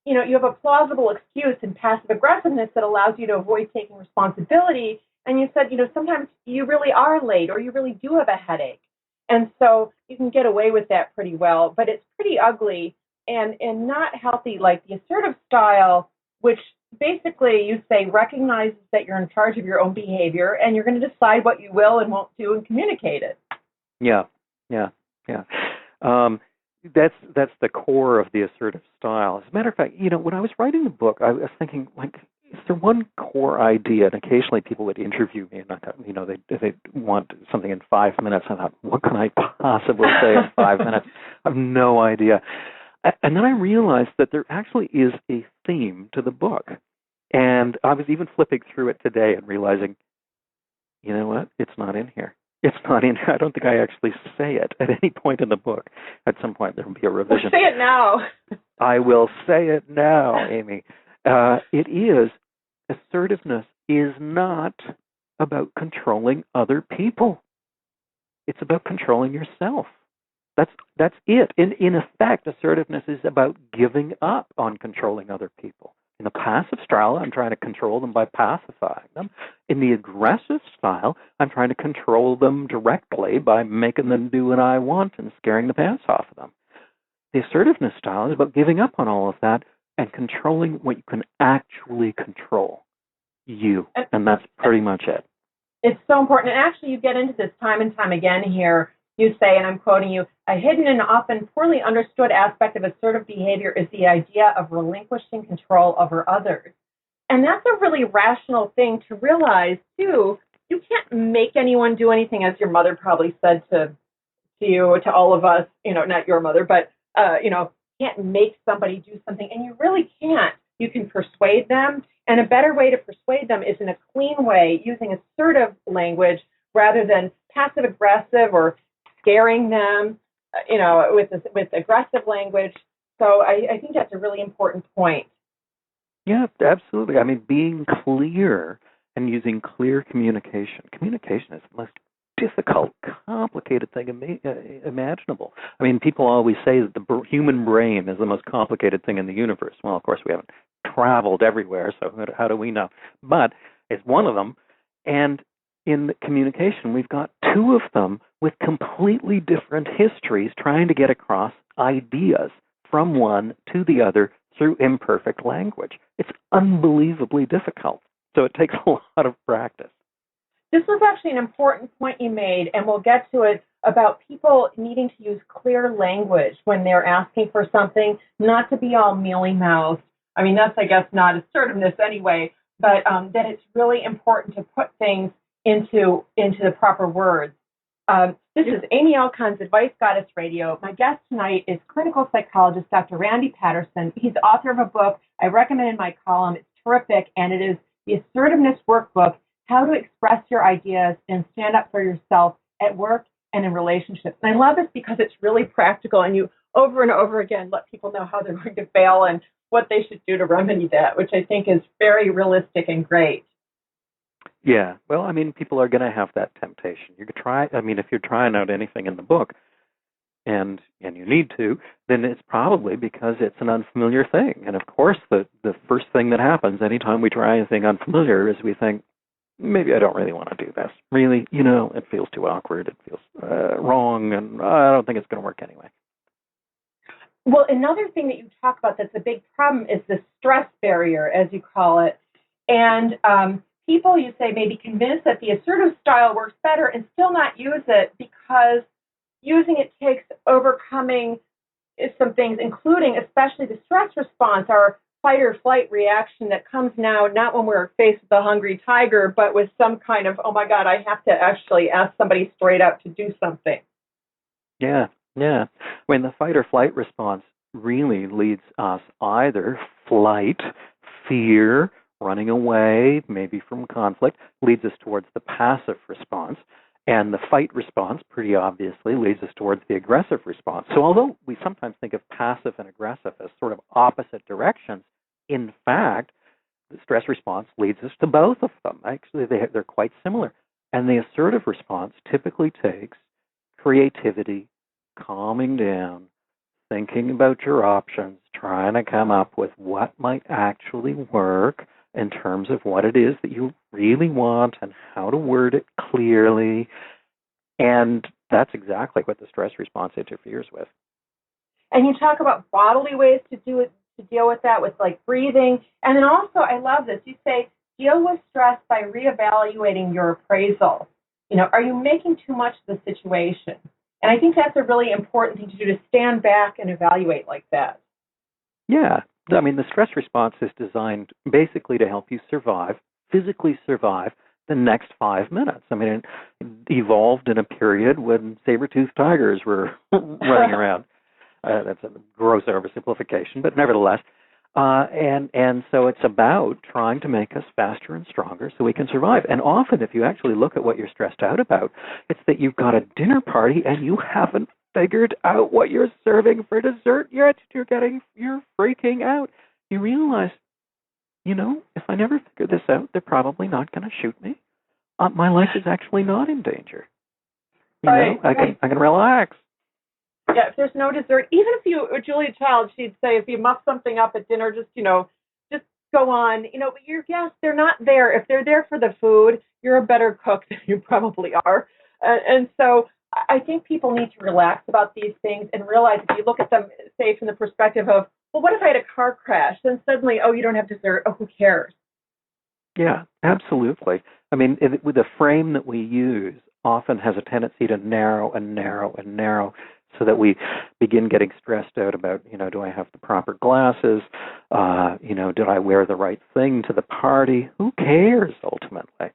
you have a plausible excuse in passive aggressiveness that allows you to avoid taking responsibility. And you said, sometimes you really are late or you really do have a headache. And so you can get away with that pretty well, but it's pretty ugly and not healthy, like the assertive style, which basically you say recognizes that you're in charge of your own behavior and you're going to decide what you will and won't do and communicate it. Yeah. That's the core of the assertive style. As a matter of fact, when I was writing the book, I was thinking, is there one core idea? And occasionally people would interview me, and I thought, they want something in 5 minutes. I thought, what can I possibly say in 5 minutes? I have no idea. And then I realized that there actually is a theme to the book. And I was even flipping through it today and realizing, you know what? It's not in here. It's not in here. I don't think I actually say it at any point in the book. At some point, there will be a revision. Well, say it now. I will say it now, Amy. Assertiveness is not about controlling other people. It's about controlling yourself. That's it. In effect, assertiveness is about giving up on controlling other people. In the passive style, I'm trying to control them by pacifying them. In the aggressive style, I'm trying to control them directly by making them do what I want and scaring the pants off of them. The assertiveness style is about giving up on all of that and controlling what you can actually control, you. And that's pretty much it. It's so important. And actually, you get into this time and time again here. You say, and I'm quoting you, a hidden and often poorly understood aspect of assertive behavior is the idea of relinquishing control over others. And that's a really rational thing to realize, too. You can't make anyone do anything, as your mother probably said to you, to all of us, not your mother, but, can't make somebody do something. And you really can't. You can persuade them. And a better way to persuade them is in a clean way, using assertive language rather than passive aggressive or scaring them, with aggressive language. So I think that's a really important point. Yeah, absolutely. I mean, being clear and using clear communication. Communication is the most difficult, complicated thing imaginable. I mean, people always say that the human brain is the most complicated thing in the universe. Well, of course, we haven't traveled everywhere, so how do we know? But it's one of them. And in communication, we've got two of them with completely different histories trying to get across ideas from one to the other through imperfect language. It's unbelievably difficult. So it takes a lot of practice. This was actually an important point you made, and we'll get to it, about people needing to use clear language when they're asking for something, not to be all mealy-mouthed. I mean, that's, I guess, not assertiveness anyway, but that it's really important to put things into the proper words. This is Amy Alcon's Advice Goddess Radio. My guest tonight is clinical psychologist Dr. Randy Patterson. He's author of a book I recommend in my column. It's terrific, and it is the Assertiveness Workbook, How to Express Your Ideas and Stand Up for Yourself at Work and in Relationships. And I love this because it's really practical, and you over and over again let people know how they're going to fail and what they should do to remedy that, which I think is very realistic and great. Yeah, well, I mean, people are going to have that temptation. You could try. I mean, if you're trying out anything in the book, and you need to, then it's probably because it's an unfamiliar thing. And of course, the first thing that happens anytime we try anything unfamiliar is we think, maybe I don't really want to do this. Really, it feels too awkward. It feels wrong, and I don't think it's going to work anyway. Well, another thing that you talk about that's a big problem is the stress barrier, as you call it. And people, you say, may be convinced that the assertive style works better and still not use it because using it takes overcoming some things, including especially the stress response, our fight or flight reaction that comes now, not when we're faced with a hungry tiger, but with some kind of, oh my God, I have to actually ask somebody straight up to do something. Yeah. I mean, the fight or flight response really leads us either flight, fear, running away, maybe from conflict, leads us towards the passive response. And the fight response, pretty obviously, leads us towards the aggressive response. So although we sometimes think of passive and aggressive as sort of opposite directions, in fact, the stress response leads us to both of them. Actually, they're quite similar. And the assertive response typically takes creativity, calming down, thinking about your options, trying to come up with what might actually work in terms of what it is that you really want and how to word it clearly. And that's exactly what the stress response interferes with. And you talk about bodily ways to deal with that, with like breathing. And then also, I love this. You say, deal with stress by reevaluating your appraisal. Are you making too much of the situation? And I think that's a really important thing to do, to stand back and evaluate like that. Yeah. I mean, the stress response is designed basically to help you survive, physically survive the next 5 minutes. I mean, it evolved in a period when saber-toothed tigers were running around. That's a gross oversimplification, but nevertheless. And so it's about trying to make us faster and stronger so we can survive. And often, if you actually look at what you're stressed out about, it's that you've got a dinner party and you haven't figured out what you're serving for dessert yet. You're freaking out. You realize, if I never figure this out, they're probably not going to shoot me. My life is actually not in danger. I can relax. Yeah, if there's no dessert, even if Julia Child, she'd say, if you muff something up at dinner, just go on. But your guests, they're not there. If they're there for the food, you're a better cook than you probably are. And so I think people need to relax about these things and realize, if you look at them, say, from the perspective of, well, what if I had a car crash? Then suddenly, oh, you don't have dessert. Oh, who cares? Yeah, absolutely. I mean, with the frame that we use often has a tendency to narrow and narrow and narrow, so that we begin getting stressed out about, do I have the proper glasses? Did I wear the right thing to the party? Who cares, ultimately?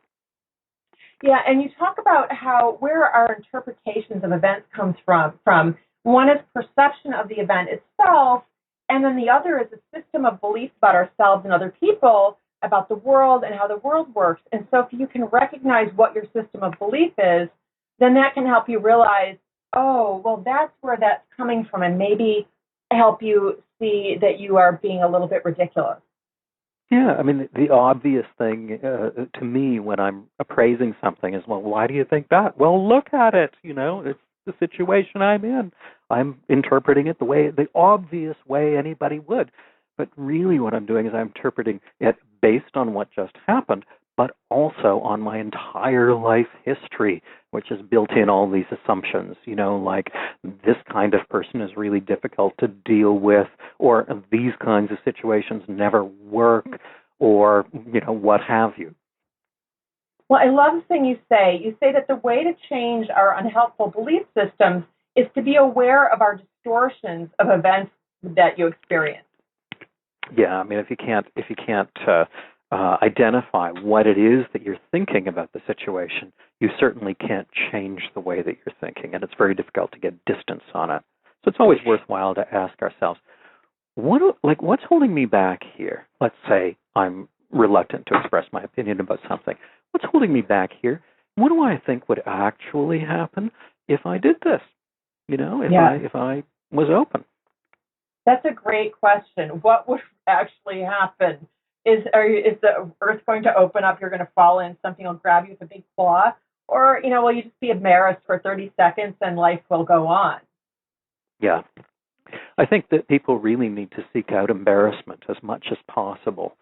Yeah, and you talk about where our interpretations of events comes from. One is perception of the event itself, and then the other is a system of beliefs about ourselves and other people, about the world and how the world works. And so if you can recognize what your system of belief is, then that can help you realize, oh, well, that's where that's coming from, and maybe help you see that you are being a little bit ridiculous. Yeah, I mean, the obvious thing to me when I'm appraising something is, well, why do you think that? Well, look at it. It's the situation I'm in. I'm interpreting it the obvious way anybody would. But really what I'm doing is I'm interpreting it based on what just happened, but also on my entire life history, which has built in all these assumptions, like this kind of person is really difficult to deal with, or these kinds of situations never work, or, what have you. Well, I love the thing you say. You say that the way to change our unhelpful belief systems is to be aware of our distortions of events that you experience. Yeah, I mean, if you can't identify what it is that you're thinking about the situation, you certainly can't change the way that you're thinking, and it's very difficult to get distance on it. So it's always worthwhile to ask ourselves, what's holding me back here? Let's say I'm reluctant to express my opinion about something. What's holding me back here? What do I think would actually happen if I did this? If I was open. That's a great question. What would actually happen? Is the earth going to open up? You're going to fall in. Something will grab you with a big claw, or will you just be embarrassed for 30 seconds and life will go on? Yeah, I think that people really need to seek out embarrassment as much as possible,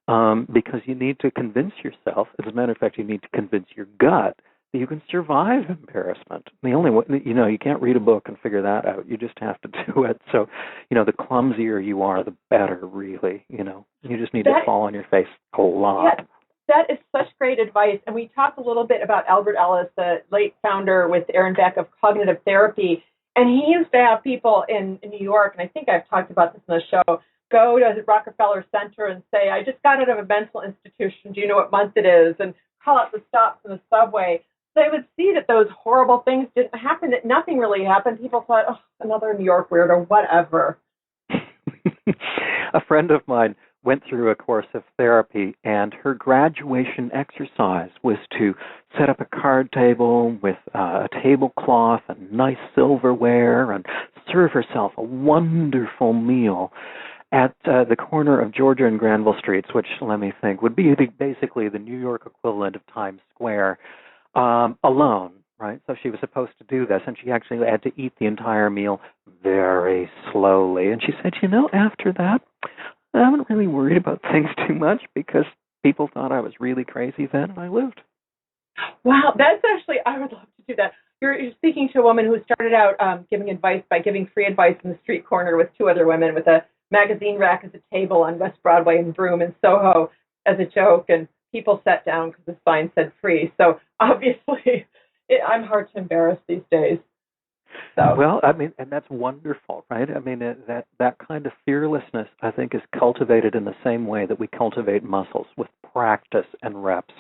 because you need to convince yourself. As a matter of fact, you need to convince your gut that you can survive embarrassment. The only way, you can't read a book and figure that out. You just have to do it. So, the clumsier you are, the better, really. You just need to fall on your face a lot. Yeah, that is such great advice. And we talked a little bit about Albert Ellis, the late founder with Aaron Beck of cognitive therapy. And he used to have people in New York, and I think I've talked about this in the show, go to the Rockefeller Center and say, I just got out of a mental institution. Do you know what month it is? And call out the stops in the subway. They would see that those horrible things didn't happen, that nothing really happened. People thought, oh, another New York weirdo, whatever. A friend of mine went through a course of therapy, and her graduation exercise was to set up a card table with a tablecloth and nice silverware and serve herself a wonderful meal. at the corner of Georgia and Granville Streets, which, let me think, would be basically the New York equivalent of Times Square, alone, right? So she was supposed to do this, and she actually had to eat the entire meal very slowly. And she said, after that, I haven't really worried about things too much because people thought I was really crazy then, and I lived. Wow, that's actually, I would love to do that. You're speaking to a woman who started out giving advice by giving free advice in the street corner with two other women with a magazine rack as a table on West Broadway and Broome and Soho as a joke, and people sat down because the sign said free. So obviously, I'm hard to embarrass these days. So. Well, I mean, and that's wonderful, right? I mean, that kind of fearlessness, I think, is cultivated in the same way that we cultivate muscles, with practice and reps.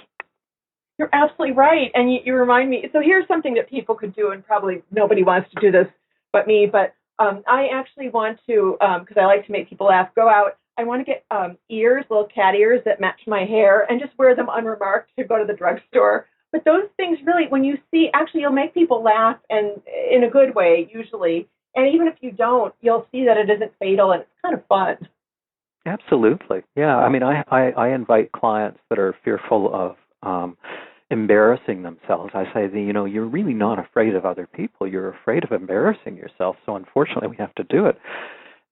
You're absolutely right. And you remind me. So here's something that people could do, and probably nobody wants to do this but me, but I actually want to, because I like to make people laugh, go out. I want to get ears, little cat ears that match my hair, and just wear them unremarked to go to the drugstore. But those things really, when you see, actually, you'll make people laugh, and in a good way, usually. And even if you don't, you'll see that it isn't fatal, and it's kind of fun. Absolutely. Yeah. I mean, I invite clients that are fearful of embarrassing themselves. I say, you're really not afraid of other people. You're afraid of embarrassing yourself. So unfortunately, we have to do it.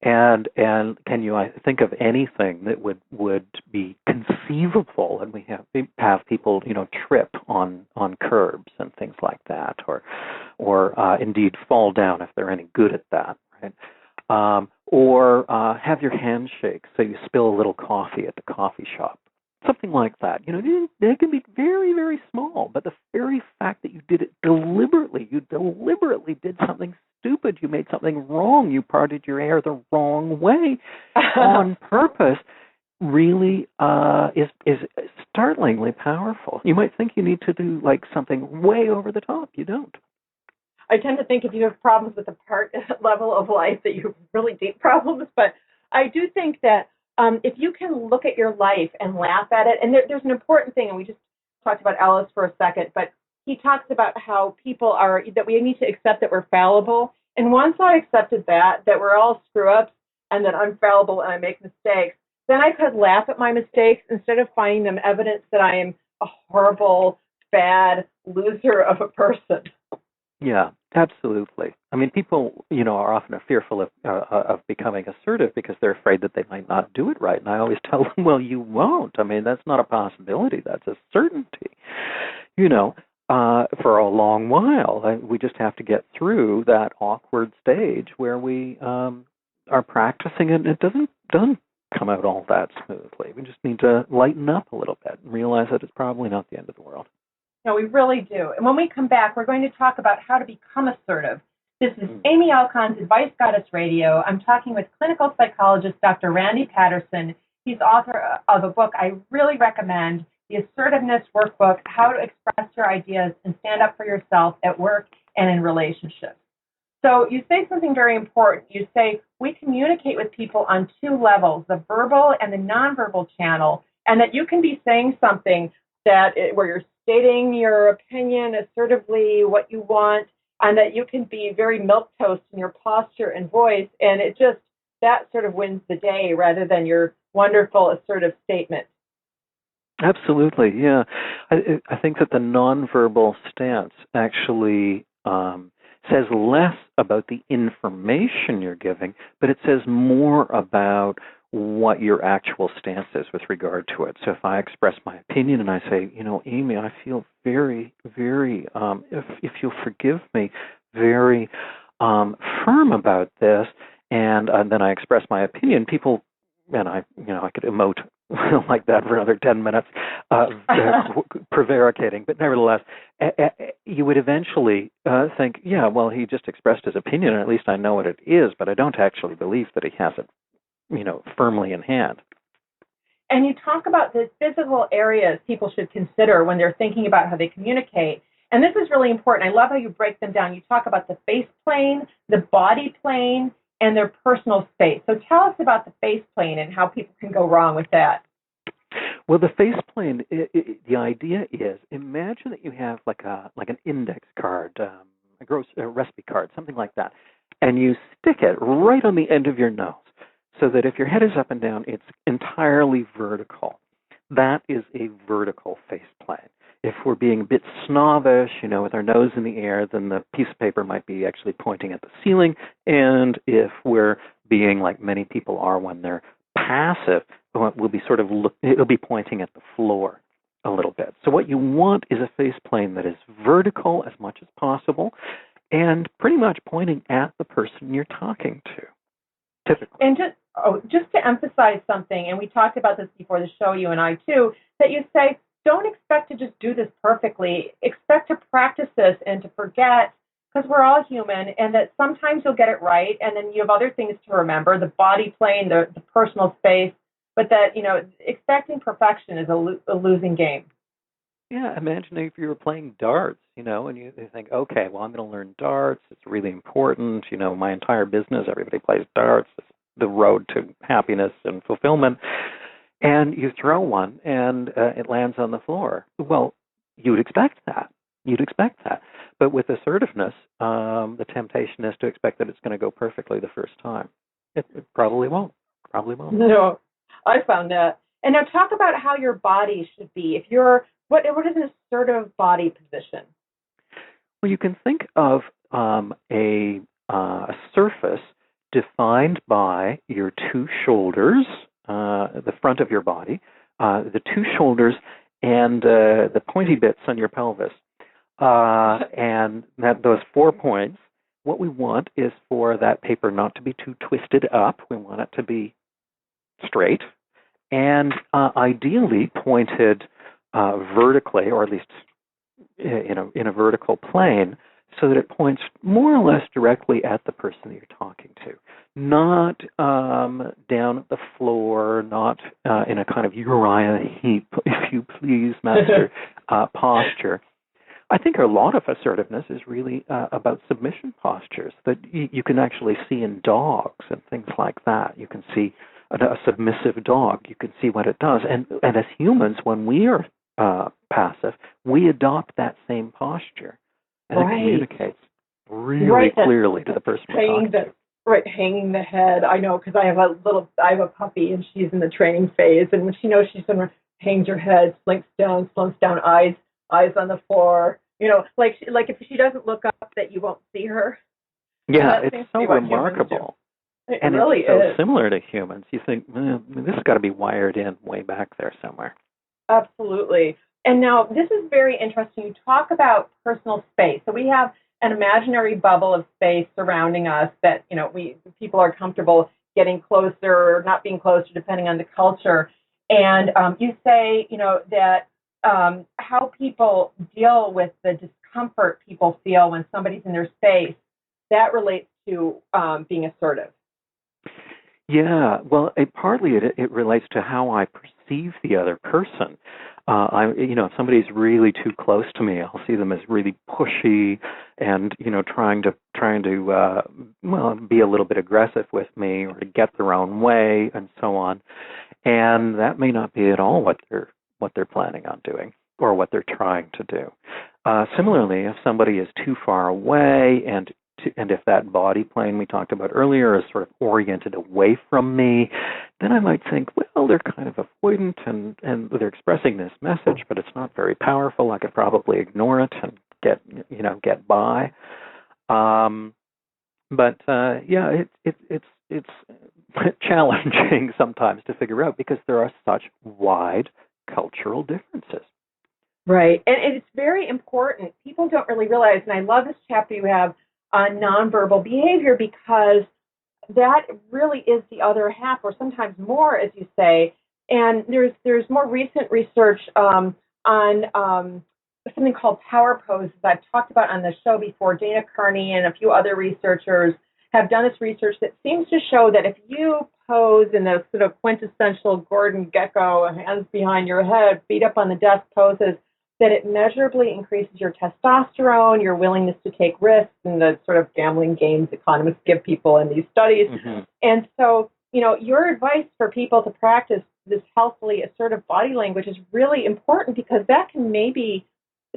And can you think of anything that would be conceivable? And we have people trip on curbs and things like that, or indeed fall down if they're any good at that, right? Or have your hand shake so you spill a little coffee at the coffee shop. Something like that. They can be very, very small, but the very fact that you did it deliberately, you deliberately did something stupid, you made something wrong, you parted your hair the wrong way on purpose, really is startlingly powerful. You might think you need to do like something way over the top. You don't. I tend to think if you have problems with the part level of life that you have really deep problems, but I do think that if you can look at your life and laugh at it, and there's an important thing, and we just talked about Ellis for a second, but he talks about how people are, that we need to accept that we're fallible. And once I accepted that we're all screw-ups and that I'm fallible and I make mistakes, then I could laugh at my mistakes instead of finding them evidence that I am a horrible, bad loser of a person. Yeah, absolutely. I mean, people, are often fearful of becoming assertive because they're afraid that they might not do it right. And I always tell them, well, you won't. I mean, that's not a possibility. That's a certainty, for a long while. We just have to get through that awkward stage where we are practicing it, and it doesn't come out all that smoothly. We just need to lighten up a little bit and realize that it's probably not the end of the world. No, we really do. And when we come back, we're going to talk about how to become assertive. This is Amy Alcon's Advice Goddess Radio. I'm talking with clinical psychologist Dr. Randy Patterson. He's author of a book I really recommend, The Assertiveness Workbook, How to Express Your Ideas and Stand Up for Yourself at Work and in Relationships. So you say something very important. You say we communicate with people on two levels, the verbal and the nonverbal channel, and that you can be saying something where you're stating your opinion assertively, what you want, and that you can be very milquetoast in your posture and voice, and that sort of wins the day rather than your wonderful assertive statement. Absolutely, yeah. I think that the nonverbal stance actually says less about the information you're giving, but it says more about what your actual stance is with regard to it. So if I express my opinion and I say, Amy, I feel very, very, if you'll forgive me, very firm about this, and then I express my opinion, people, and I could emote like that for another 10 minutes, prevaricating, but nevertheless, you would eventually think, yeah, well, he just expressed his opinion, and at least I know what it is, but I don't actually believe that he has it firmly in hand. And you talk about the physical areas people should consider when they're thinking about how they communicate. And this is really important. I love how you break them down. You talk about the face plane, the body plane, and their personal space. So tell us about the face plane and how people can go wrong with that. Well, the face plane, the idea is, imagine that you have like an index card, a recipe card, something like that, and you stick it right on the end of your nose. so that if your head is up and down, it's entirely vertical. That is a vertical face plane. If we're being a bit snobbish, with our nose in the air, then the piece of paper might be actually pointing at the ceiling. And if we're being like many people are when they're passive, we'll be it'll be pointing at the floor a little bit. So what you want is a face plane that is vertical as much as possible and pretty much pointing at the person you're talking to, typically. And just to emphasize something, and we talked about this before the show, you and I too, that you say, don't expect to just do this perfectly. Expect to practice this and to forget, because we're all human, and that sometimes you'll get it right, and then you have other things to remember, the body plane, the personal space, but that, expecting perfection is a losing game. Yeah, imagine if you were playing darts, and you think, okay, well, I'm going to learn darts. It's really important. My entire business, everybody plays darts. It's the road to happiness and fulfillment. And you throw one, and it lands on the floor. Well, you'd expect that. But with assertiveness, the temptation is to expect that it's going to go perfectly the first time. It probably won't. No, I found that. And now talk about how your body should be. What is an assertive body position? Well, you can think of a surface defined by your two shoulders, the front of your body, the two shoulders, and the pointy bits on your pelvis. And those 4 points, what we want is for that paper not to be too twisted up. We want it to be straight and ideally pointed vertically, or at least in a vertical plane, so that it points more or less directly at the person that you're talking to, not down at the floor, not in a kind of Uriah Heep, if you please, master posture. I think a lot of assertiveness is really about submission postures that you can actually see in dogs and things like that. You can see a submissive dog. You can see what it does. And as humans, when we are passive, we adopt that same posture. And it communicates really clearly to the person we're talking to. Right, hanging the head. I know, because I have a puppy, and she's in the training phase, and when she knows she's going to hangs her head, slumps down, eyes on the floor. Like if she doesn't look up, that you won't see her. Yeah, it's so remarkable. It and really it's so is. similar to humans. You think, this has got to be wired in way back there somewhere. Absolutely. And now this is very interesting. You talk about personal space. So we have an imaginary bubble of space surrounding us that, people are comfortable getting closer or not being closer depending on the culture. And you say, that how people deal with the discomfort people feel when somebody's in their space, that relates to being assertive. Yeah, well, partly it relates to how I perceive the other person. If somebody's really too close to me, I'll see them as really pushy and, trying to be a little bit aggressive with me or to get their own way and so on. And that may not be at all what they're planning on doing or what they're trying to do. Similarly, if somebody is too far away and if that body plane we talked about earlier is sort of oriented away from me, then I might think, well, they're kind of avoidant and they're expressing this message, but it's not very powerful. I could probably ignore it and get by. It's challenging sometimes to figure out because there are such wide cultural differences. Right, and it's very important. People don't really realize, and I love this chapter you have on nonverbal behavior, because that really is the other half, or sometimes more, as you say. And there's more recent research on something called power poses I've talked about on the show before. Dana Carney and a few other researchers have done this research that seems to show that if you pose in those sort of quintessential Gordon Gekko, hands behind your head, feet up on the desk poses, that it measurably increases your testosterone, your willingness to take risks, and the sort of gambling games economists give people in these studies. Mm-hmm. And so, your advice for people to practice this healthily assertive body language is really important, because that can maybe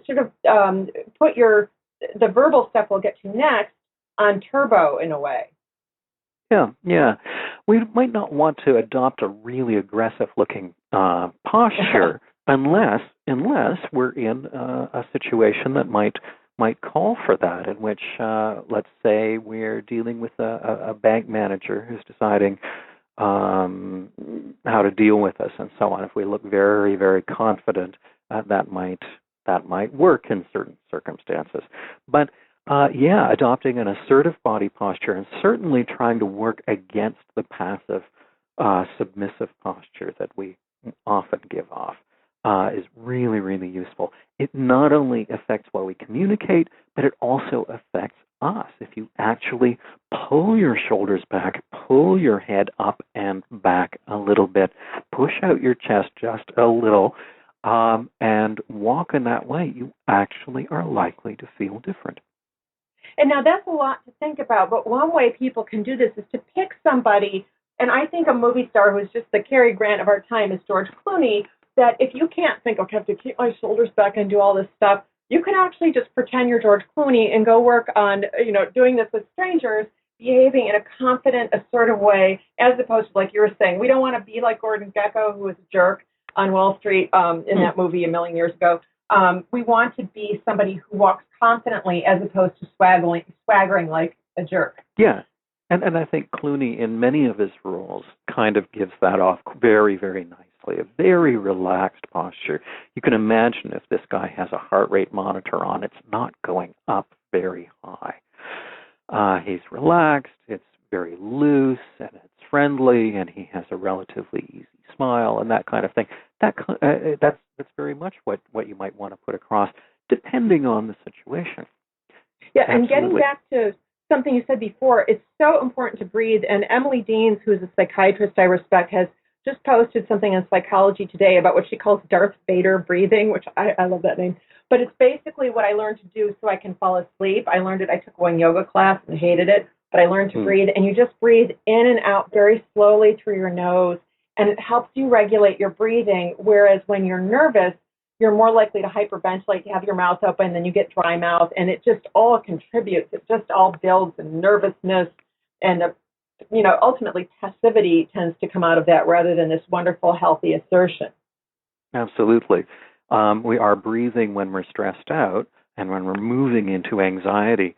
sort of put the verbal stuff we'll get to next on turbo in a way. Yeah. We might not want to adopt a really aggressive-looking posture unless we're in a situation that might call for that, in which, let's say, we're dealing with a bank manager who's deciding how to deal with us and so on. If we look very, very confident, that might work in certain circumstances. But adopting an assertive body posture and certainly trying to work against the passive, submissive posture that we often give off is really, really useful. It not only affects what we communicate, but it also affects us. If you actually pull your shoulders back, pull your head up and back a little bit, push out your chest just a little, and walk in that way, you actually are likely to feel different. And now that's a lot to think about, but one way people can do this is to pick somebody, and I think a movie star who's just the Cary Grant of our time is George Clooney, that if you can't think, okay, I have to keep my shoulders back and do all this stuff, you can actually just pretend you're George Clooney and go work on, doing this with strangers, behaving in a confident, assertive way, as opposed to, like you were saying, we don't want to be like Gordon Gekko, who was a jerk on Wall Street in that movie a million years ago. We want to be somebody who walks confidently as opposed to swaggering like a jerk. Yeah. And I think Clooney, in many of his roles, kind of gives that off very, very nicely. A very relaxed posture. You can imagine if this guy has a heart rate monitor on, it's not going up very high. He's relaxed, it's very loose, and it's friendly, and he has a relatively easy smile and that kind of thing. That's very much what you might want to put across, depending on the situation. Yeah, Absolutely. And getting back to something you said before, it's so important to breathe. And Emily Deans, who's a psychiatrist I respect, has just posted something on Psychology Today about what she calls Darth Vader breathing, which I love that name. But it's basically what I learned to do so I can fall asleep. I learned it. I took one yoga class and hated it, but I learned to breathe. And you just breathe in and out very slowly through your nose, and it helps you regulate your breathing. Whereas when you're nervous, you're more likely to hyperventilate, you have your mouth open, then you get dry mouth, and it just all contributes. It just all builds in nervousness, and ultimately passivity tends to come out of that rather than this wonderful, healthy assertion. Absolutely. We are breathing when we're stressed out, and when we're moving into anxiety,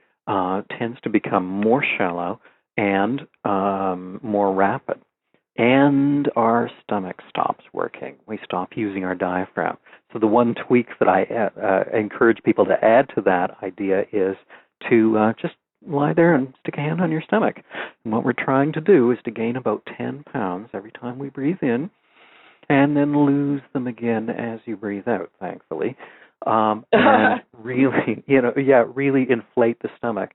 tends to become more shallow and more rapid. And our stomach stops working. We stop using our diaphragm. So the one tweak that I encourage people to add to that idea is to just lie there and stick a hand on your stomach. And what we're trying to do is to gain about 10 pounds every time we breathe in, and then lose them again as you breathe out, thankfully. And really, really inflate the stomach.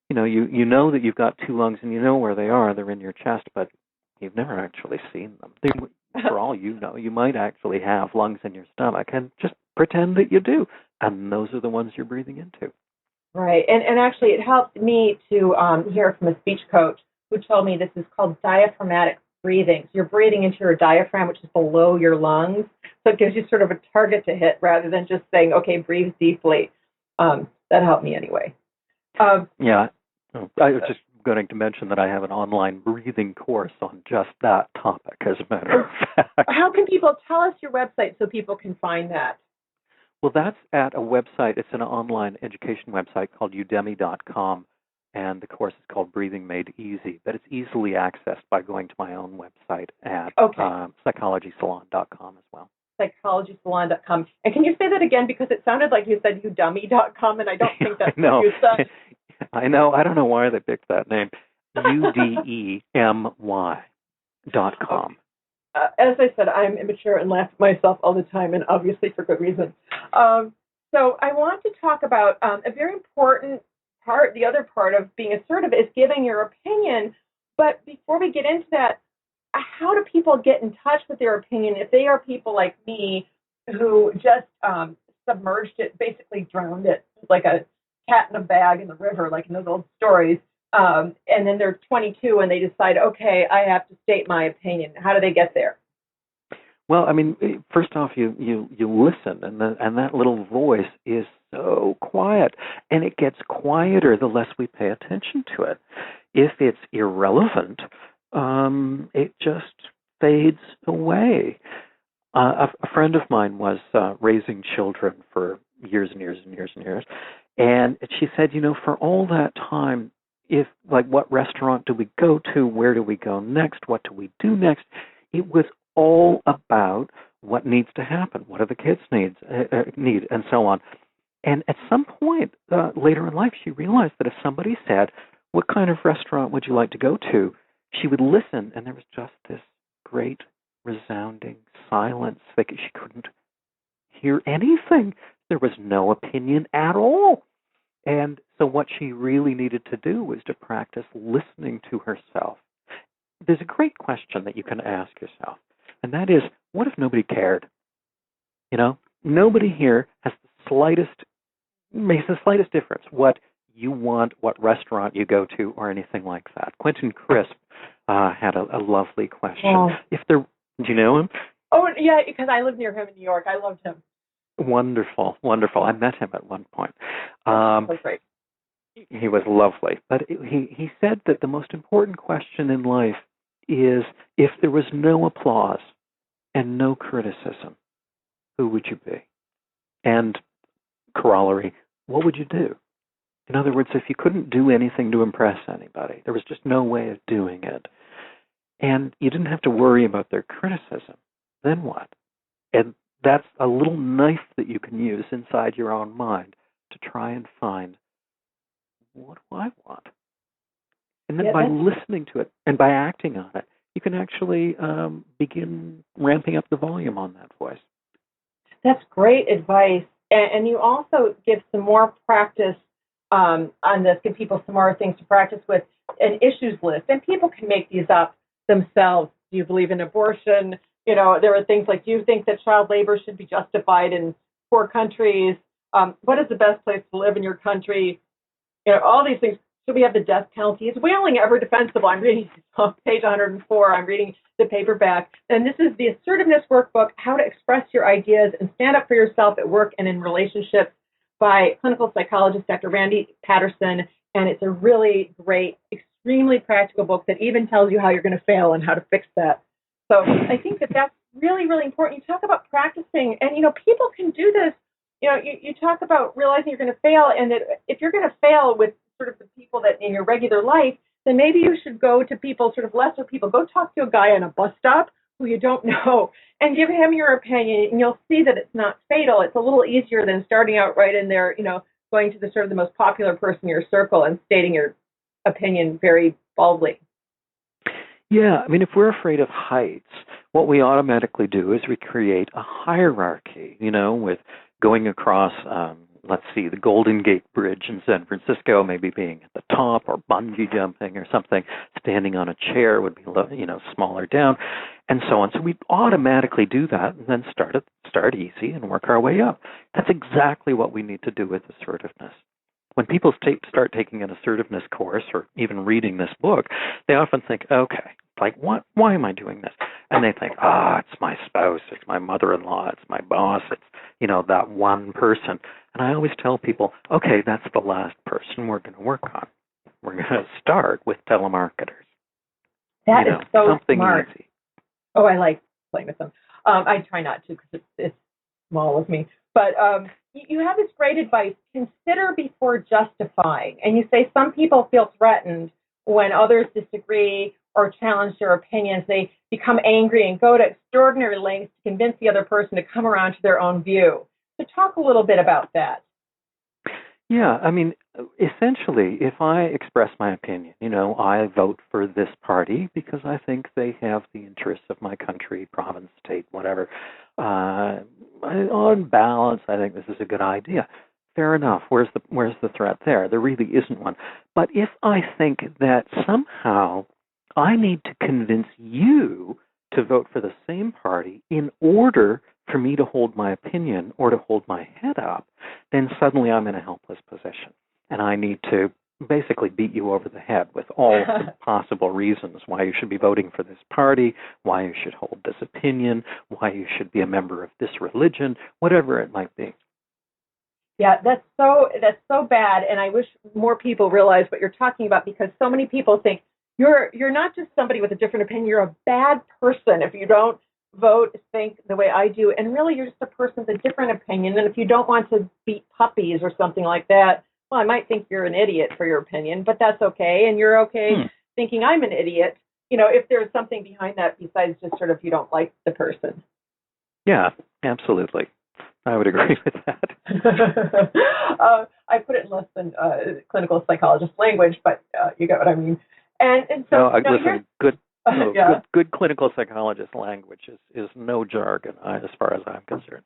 You know that you've got two lungs, and you know where they are. They're in your chest, but you've never actually seen them. For all you know, you might actually have lungs in your stomach, and just pretend that you do. And those are the ones you're breathing into. Right. And actually, it helped me to hear from a speech coach who told me this is called diaphragmatic breathing. So you're breathing into your diaphragm, which is below your lungs. So it gives you sort of a target to hit rather than just saying, okay, breathe deeply. That helped me anyway. Yeah. I was just going to mention that I have an online breathing course on just that topic, as a matter of fact. How can people tell us your website so people can find that? Well, that's at a website. It's an online education website called udemy.com, and the course is called Breathing Made Easy. But it's easily accessed by going to my own website at psychologysalon.com as well. Psychologysalon.com. And can you say that again? Because it sounded like you said udemy.com, and I don't think that's what you said. I know. I don't know why they picked that name. udemy.com. As I said, I'm immature and laugh at myself all the time, and obviously for good reason. So I want to talk about a very important part. The other part of being assertive is giving your opinion. But before we get into that, how do people get in touch with their opinion if they are people like me who just submerged it, basically drowned it like a cat in a bag in the river, like in those old stories, and then they're 22 and they decide, okay, I have to state my opinion. How do they get there? Well, I mean, first off, you listen, and that little voice is so quiet, and it gets quieter the less we pay attention to it. If it's irrelevant, it just fades away. A friend of mine was raising children for years and years and years and years, and she said, for all that time, what restaurant do we go to, where do we go next, what do we do next, it was all about what needs to happen, what do the kids need, and so on. And at some point later in life, she realized that if somebody said, what kind of restaurant would you like to go to, she would listen, and there was just this great resounding silence. Like she couldn't hear anything. There was no opinion at all. And so what she really needed to do was to practice listening to herself. There's a great question that you can ask yourself, and that is, what if nobody cared? Nobody here makes the slightest difference what you want, what restaurant you go to, or anything like that. Quentin Crisp had a lovely question. Oh. Do you know him? Oh, yeah, because I live near him in New York. I loved him. Wonderful, wonderful. I met him at one point. That was great. He was lovely. But he said that the most important question in life is, if there was no applause and no criticism, who would you be? And corollary, what would you do? In other words, if you couldn't do anything to impress anybody, there was just no way of doing it, and you didn't have to worry about their criticism, then what? And that's a little knife that you can use inside your own mind to try and find, what do I want? And then by listening to it and by acting on it, you can actually begin ramping up the volume on that voice. That's great advice. And you also give some more practice on this, give people some more things to practice with, an issues list. And people can make these up themselves. Do you believe in abortion? There are things like, do you think that child labor should be justified in poor countries? What is the best place to live in your country? All these things. Should we have the death penalty? Is whaling ever defensible? I'm reading on page 104. I'm reading the paperback. And this is the Assertiveness Workbook, How to Express Your Ideas and Stand Up for Yourself at Work and in Relationships, by clinical psychologist Dr. Randy Patterson. And it's a really great, extremely practical book that even tells you how you're going to fail and how to fix that. So I think that that's really, really important. You talk about practicing, and, people can do this. You talk about realizing you're going to fail, and that if you're going to fail with sort of the people that in your regular life, then maybe you should go to people, sort of lesser people. Go talk to a guy on a bus stop who you don't know and give him your opinion, and you'll see that it's not fatal. It's a little easier than starting out right in there, going to the sort of the most popular person in your circle and stating your opinion very boldly. Yeah, if we're afraid of heights, what we automatically do is we create a hierarchy, with going across, let's see, the Golden Gate Bridge in San Francisco, maybe being at the top, or bungee jumping or something. Standing on a chair would be, smaller down, and so on. So we automatically do that and then start easy and work our way up. That's exactly what we need to do with assertiveness. When people start taking an assertiveness course or even reading this book, they often think, okay, why am I doing this? And they think, it's my spouse, it's my mother-in-law, it's my boss, it's, that one person. And I always tell people, okay, that's the last person we're going to work on. We're going to start with telemarketers. That is so something smart. Easy. Oh, I like playing with them. I try not to because it's small with me. But you have this great advice: consider before justifying. And you say some people feel threatened when others disagree or challenge their opinions. They become angry and go to extraordinary lengths to convince the other person to come around to their own view. So talk a little bit about that. Yeah, essentially, if I express my opinion, I vote for this party because I think they have the interests of my country, province, state, whatever. On balance, I think this is a good idea. Fair enough. Where's the threat there? There really isn't one. But if I think that somehow I need to convince you to vote for the same party in order for me to hold my opinion or to hold my head up, then suddenly I'm in a helpless position. And I need to basically beat you over the head with all the possible reasons why you should be voting for this party, why you should hold this opinion, why you should be a member of this religion, whatever it might be. Yeah, that's so bad, and I wish more people realize what you're talking about, because so many people think you're not just somebody with a different opinion, you're a bad person if you don't vote, think the way I do, and really you're just a person with a different opinion. And if you don't want to beat puppies or something like that, well, I might think you're an idiot for your opinion, but that's okay, and you're okay thinking I'm an idiot. If there's something behind that besides just sort of you don't like the person. Yeah, absolutely. I would agree with that. I put it in less than clinical psychologist language, but you get what I mean. And so, listen, good clinical psychologist language is no jargon as far as I'm concerned.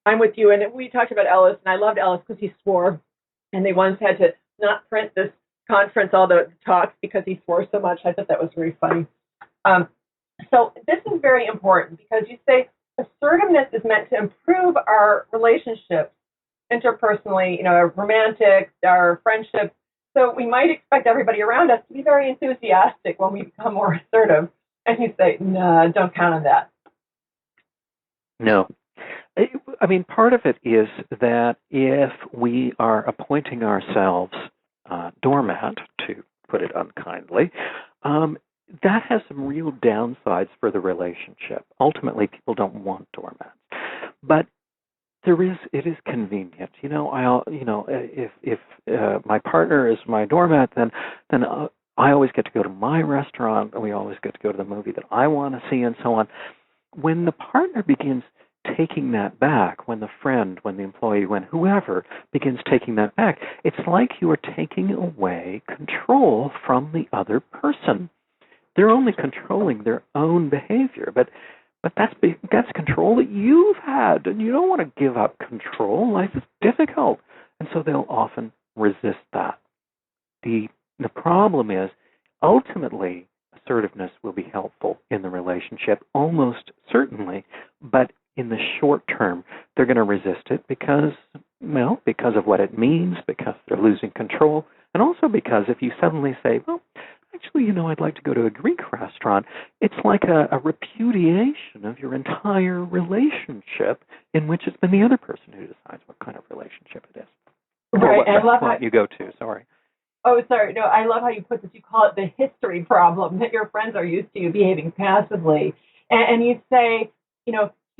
I'm with you. And we talked about Ellis, and I loved Ellis because he swore, and they once had to not print this conference, all the talks, because he swore so much. I thought that was very funny. So this is very important, because you say assertiveness is meant to improve our relationships interpersonally, our romantic, our friendships. So we might expect everybody around us to be very enthusiastic when we become more assertive. And you say, no, don't count on that. No. I mean, part of it is that if we are appointing ourselves doormat, to put it unkindly, that has some real downsides for the relationship. Ultimately, people don't want doormats. But it is convenient. If my partner is my doormat, then I always get to go to my restaurant, and we always get to go to the movie that I want to see, and so on. When the partner begins taking that back, when the friend, when the employee, when whoever begins taking that back, it's like you are taking away control from the other person. They're only controlling their own behavior, but that's control that you've had, and you don't want to give up control. Life is difficult, and so they'll often resist that. The problem is, ultimately, assertiveness will be helpful in the relationship, almost certainly, but in the short term, they're going to resist it because of what it means, because they're losing control, and also because if you suddenly say, well, actually, I'd like to go to a Greek restaurant, it's like a repudiation of your entire relationship, in which it's been the other person who decides what kind of relationship it is. Right. Or what restaurant you go to, sorry. Oh, sorry. No, I love how you put this. You call it the history problem, that your friends are used to you behaving passively. And you say,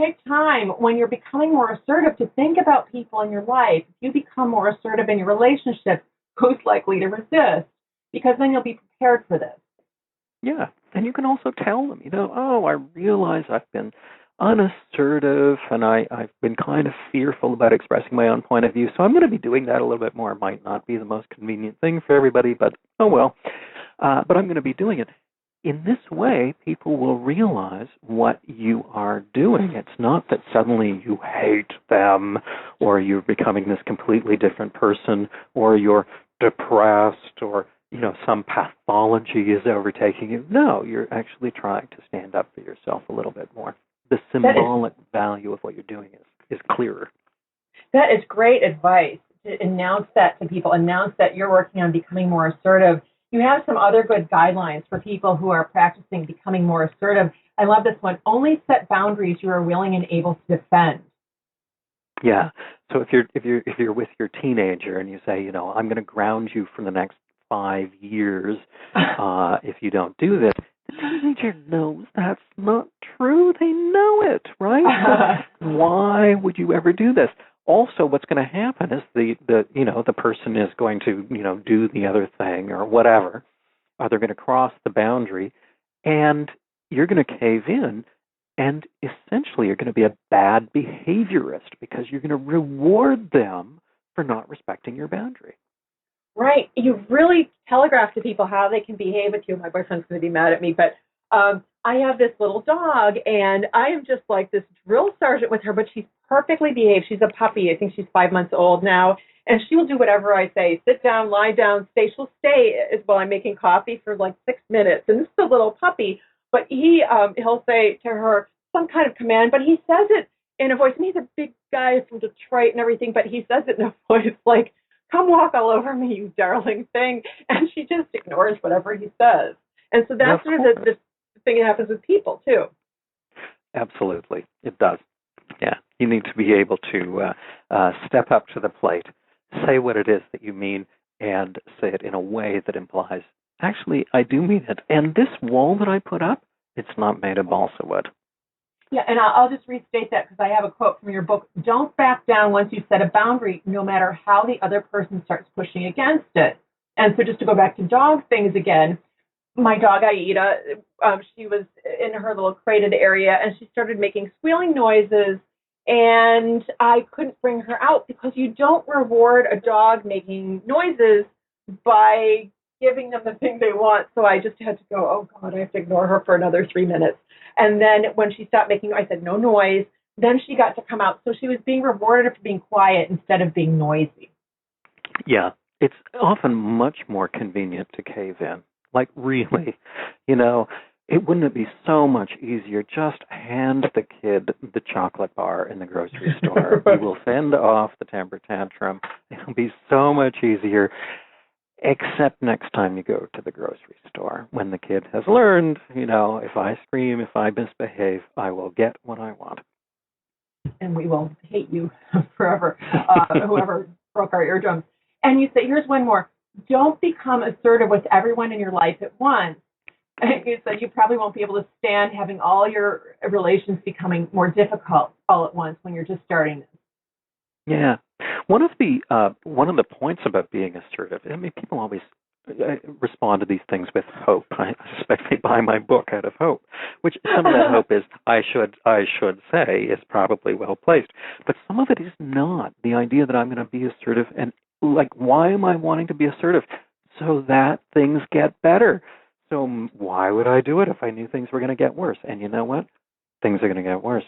take time when you're becoming more assertive to think about people in your life. If you become more assertive in your relationship, who's likely to resist? Because then you'll be prepared for this. Yeah, and you can also tell them, I realize I've been unassertive, and I've been kind of fearful about expressing my own point of view, so I'm going to be doing that a little bit more. It might not be the most convenient thing for everybody, but oh well. But I'm going to be doing it. In this way, people will realize what you are doing. It's not that suddenly you hate them, or you're becoming this completely different person, or you're depressed, or some pathology is overtaking you. No, you're actually trying to stand up for yourself a little bit more. The symbolic value of what you're doing is clearer. That is great advice, to announce that to people, announce that you're working on becoming more assertive. You have some other good guidelines for people who are practicing becoming more assertive. I love this one. Only set boundaries you are willing and able to defend. Yeah. So if you're with your teenager and you say, I'm going to ground you for the next 5 years if you don't do this, the teenager knows that's not true. They know it, right? So why would you ever do this? Also, what's going to happen is the person is going to do the other thing or whatever. They're going to cross the boundary, and you're going to cave in, and essentially you're going to be a bad behaviorist because you're going to reward them for not respecting your boundary. Right. You really telegraph to people how they can behave with you. My boyfriend's going to be mad at me, but I have this little dog, and I am just like this drill sergeant with her, but she's perfectly behaved. She's a puppy. I think she's 5 months old now, and she will do whatever I say. Sit down, lie down, stay. She'll stay while I'm making coffee for like 6 minutes, and this is a little puppy, but he'll say to her some kind of command, but he says it in a voice, and he's a big guy from Detroit and everything, but he says it in a voice like, come walk all over me, you darling thing. And she just ignores whatever he says. And so that's sort of the thing that happens with people, too. Absolutely. It does. Yeah, you need to be able to step up to the plate, say what it is that you mean, and say it in a way that implies, actually, I do mean it. And this wall that I put up, it's not made of balsa wood. Yeah, and I'll just restate that because I have a quote from your book. Don't back down once you set a boundary, no matter how the other person starts pushing against it. And so just to go back to dog things again, my dog Aida, she was in her little crated area and she started making squealing noises, and I couldn't bring her out because you don't reward a dog making noises by giving them the thing they want. So I just had to go, oh God, I have to ignore her for another 3 minutes. And then when she stopped making, I said, no noise. Then she got to come out. So she was being rewarded for being quiet instead of being noisy. Yeah, it's often much more convenient to cave in. Like, really, you know, wouldn't it be so much easier just hand the kid the chocolate bar in the grocery store? You will fend off the temper tantrum. It'll be so much easier, except next time you go to the grocery store, when the kid has learned, you know, if I scream, if I misbehave, I will get what I want. And we will hate you forever, whoever broke our eardrums. And you say, here's one more. Don't become assertive with everyone in your life at once. You said you probably won't be able to stand having all your relations becoming more difficult all at once when you're just starting this. Yeah. One of the points about being assertive, I mean, people always respond to these things with hope. I suspect they buy my book out of hope, which some of that hope is, I should say, is probably well placed. But some of it is not. The idea that I'm going to be assertive, and like, why am I wanting to be assertive? So that things get better. So why would I do it if I knew things were going to get worse? And you know what? Things are going to get worse.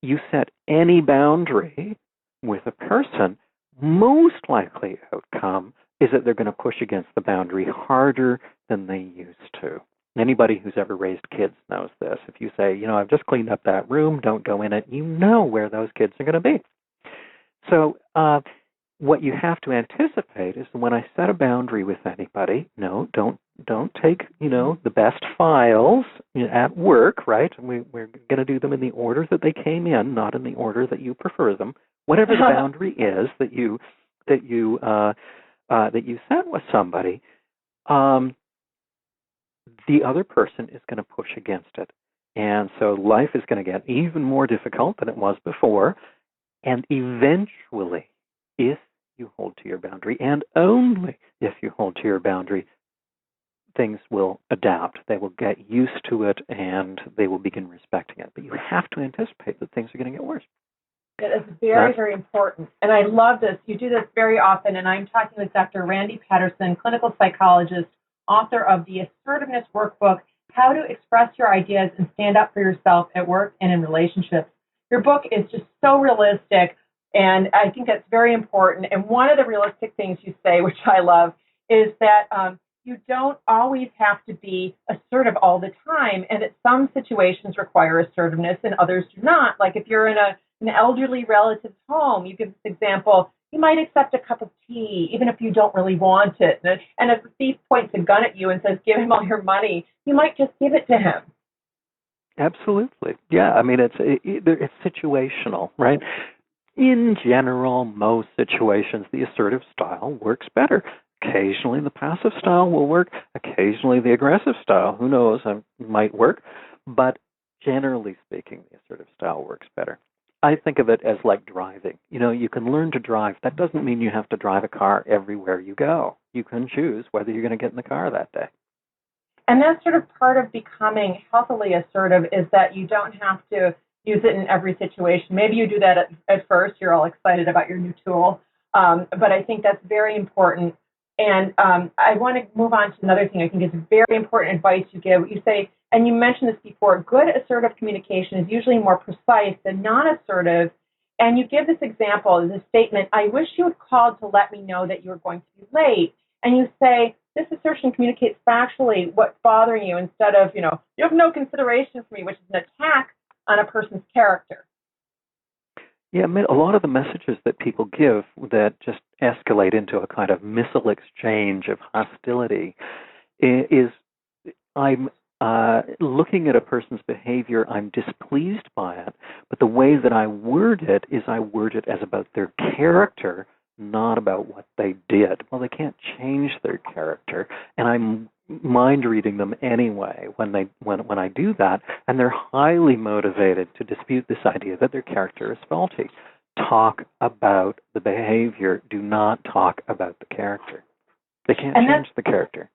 You set any boundary with a person, most likely outcome is that they're going to push against the boundary harder than they used to. Anybody who's ever raised kids knows this. If you say, you know, I've just cleaned up that room, don't go in it, you know where those kids are going to be. So what you have to anticipate is when I set a boundary with anybody, no, don't take, you know, the best files at work, right? We're going to do them in the order that they came in, not in the order that you prefer them. Whatever the boundary is that you set with somebody, the other person is going to push against it. And so life is going to get even more difficult than it was before. And eventually, if you hold to your boundary, and only if you hold to your boundary, things will adapt. They will get used to it, and they will begin respecting it. But you have to anticipate that things are going to get worse. It is very, very important. And I love this. You do this very often, and I'm talking with Dr. Randy Patterson, clinical psychologist, author of the Assertiveness Workbook, How to Express Your Ideas and Stand Up for Yourself at Work and in Relationships. Your book is just so realistic, and I think that's very important. And one of the realistic things you say, which I love, is that you don't always have to be assertive all the time, and that some situations require assertiveness and others do not. Like if you're in an elderly relative's home, you give this example, you might accept a cup of tea, even if you don't really want it. And if the thief points a gun at you and says, give him all your money, you might just give it to him. Absolutely. Yeah, I mean, it's situational, right? In general, most situations, the assertive style works better. Occasionally, the passive style will work. Occasionally, the aggressive style, who knows, might work. But generally speaking, the assertive style works better. I think of it as like driving. You know, you can learn to drive. That doesn't mean you have to drive a car everywhere you go. You can choose whether you're going to get in the car that day. And that's sort of part of becoming healthily assertive, is that you don't have to use it in every situation. Maybe you do that at first. You're all excited about your new tool. But I think that's very important. And I want to move on to another thing I think is very important advice you give. You say, and you mentioned this before, good assertive communication is usually more precise than non-assertive. And you give this example, this statement, I wish you had called to let me know that you were going to be late. And you say, this assertion communicates factually what's bothering you instead of, you have no consideration for me, which is an attack on a person's character. Yeah, I mean, a lot of the messages that people give that just escalate into a kind of missile exchange of hostility is, I'm looking at a person's behavior, I'm displeased by it, but the way that I word it is I word it as about their character, not about what they did. Well, they can't change their character, and I'm mind reading them anyway when I do that, and they're highly motivated to dispute this idea that their character is faulty. Talk about the behavior. Do not talk about the character. They can't change the character.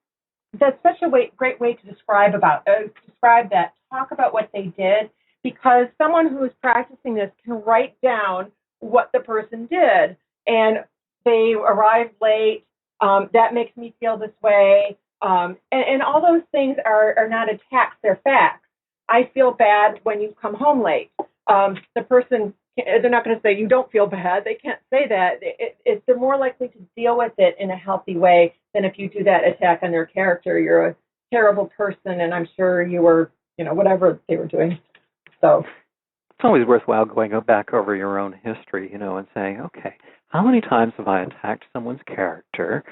That's such a great way to describe that. Talk about what they did, because someone who is practicing this can write down what the person did, and they arrived late. That makes me feel this way, and all those things are not attacks; they're facts. I feel bad when you come home late. The person, they're not going to say you don't feel bad. They can't say that. They're more likely to deal with it in a healthy way than if you do that attack on their character. You're a terrible person, and I'm sure you were, whatever they were doing. So it's always worthwhile going back over your own history, and saying, okay, how many times have I attacked someone's character,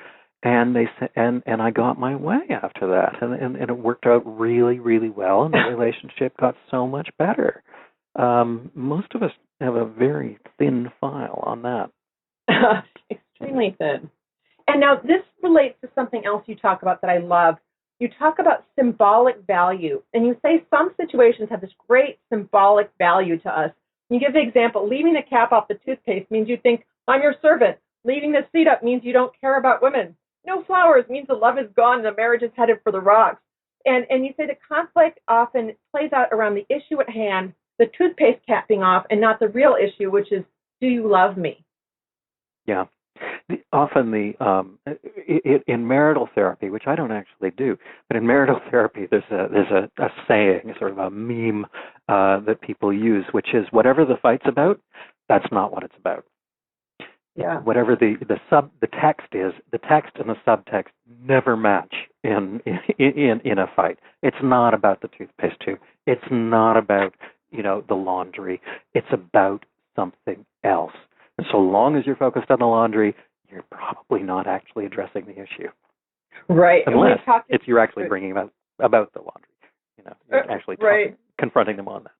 and they say, and I got my way after that, and it worked out really, really well, and the relationship got so much better. Most of us have a very thin file on that. Extremely thin. And now this relates to something else you talk about that I love. You talk about symbolic value, and you say some situations have this great symbolic value to us. You give the example, leaving the cap off the toothpaste means you think, I'm your servant. Leaving the seat up means you don't care about women. No flowers means the love is gone and the marriage is headed for the rocks. And you say the conflict often plays out around the issue at hand, the toothpaste cap being off, and not the real issue, which is, do you love me? Yeah. Often in marital therapy, which I don't actually do, but in marital therapy, there's a saying, sort of a meme that people use, which is whatever the fight's about, that's not what it's about. Yeah. Whatever the text is, the text and the subtext never match in a fight. It's not about the toothpaste tube. It's not about the laundry. It's about something else. And so long as you're focused on the laundry, you're probably not actually addressing the issue. Right. Unless if you're actually bringing about the laundry. You're actually confronting them on that.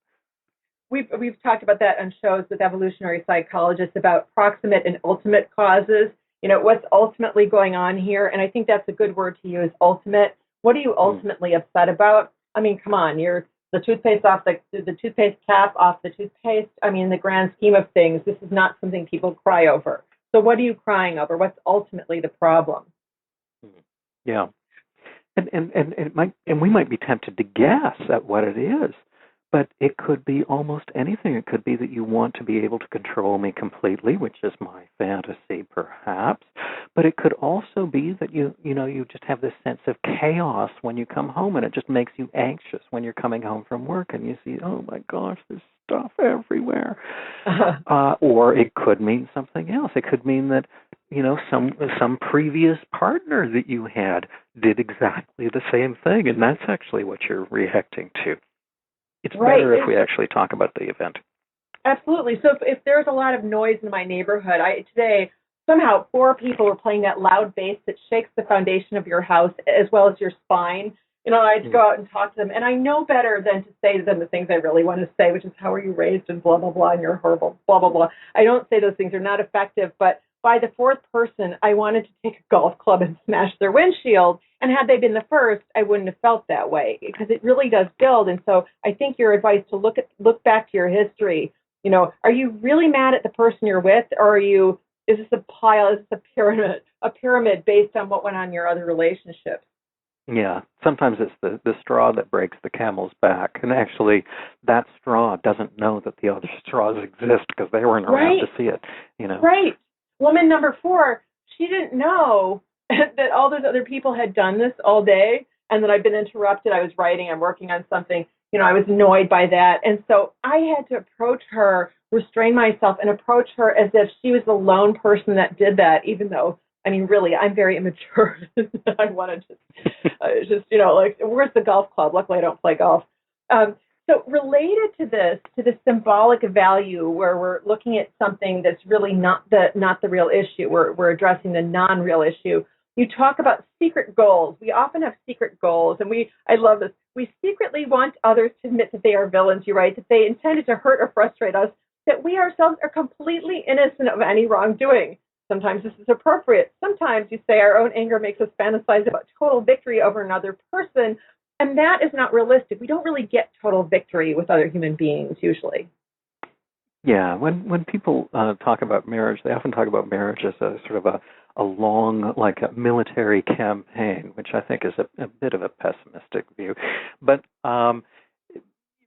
We've talked about that on shows with evolutionary psychologists about proximate and ultimate causes. What's ultimately going on here, and I think that's a good word to use, ultimate. What are you ultimately upset about? I mean, come on, you're the toothpaste off the toothpaste cap off the toothpaste. I mean, in the grand scheme of things, this is not something people cry over. So what are you crying over? What's ultimately the problem? Yeah. And we might be tempted to guess at what it is, but it could be almost anything. It could be that you want to be able to control me completely, which is my fantasy, perhaps. But it could also be that you just have this sense of chaos when you come home, and it just makes you anxious when you're coming home from work, and you see, oh my gosh, there's stuff everywhere. Or it could mean something else. It could mean that some previous partner that you had did exactly the same thing, and that's actually what you're reacting to. It's better if we actually talk about the event. Absolutely. So if there's a lot of noise in my neighborhood, today somehow 4 people were playing that loud bass that shakes the foundation of your house as well as your spine. I had to go out and talk to them, and I know better than to say to them the things I really want to say, which is how are you raised and blah, blah, blah, and you're horrible, blah, blah, blah. I don't say those things. They're not effective, but by the 4th person, I wanted to take a golf club and smash their windshield. And had they been the first, I wouldn't have felt that way, because it really does build. And so I think your advice to look back to your history, are you really mad at the person you're with, or is this a pile, is this a pyramid based on what went on in your other relationships? Yeah, sometimes it's the straw that breaks the camel's back. And actually, that straw doesn't know that the other straws exist because they weren't around to see it. Right. Woman number 4, she didn't know that all those other people had done this all day, and that I'd been interrupted. I was writing, I'm working on something. I was annoyed by that. And so I had to approach her, restrain myself, and approach her as if she was the lone person that did that, even though, really, I'm very immature. I want to just where's the golf club? Luckily, I don't play golf. So related to the symbolic value, where we're looking at something that's really not the real issue, we're addressing the non-real issue. You talk about secret goals. We often have secret goals, and I love this. We secretly want others to admit that they are villains, you write, that they intended to hurt or frustrate us, that we ourselves are completely innocent of any wrongdoing. Sometimes this is appropriate. Sometimes, you say, our own anger makes us fantasize about total victory over another person, and that is not realistic. We don't really get total victory with other human beings, usually. Yeah, when people talk about marriage, they often talk about marriage as a sort of a long, like a military campaign, which I think is a bit of a pessimistic view. But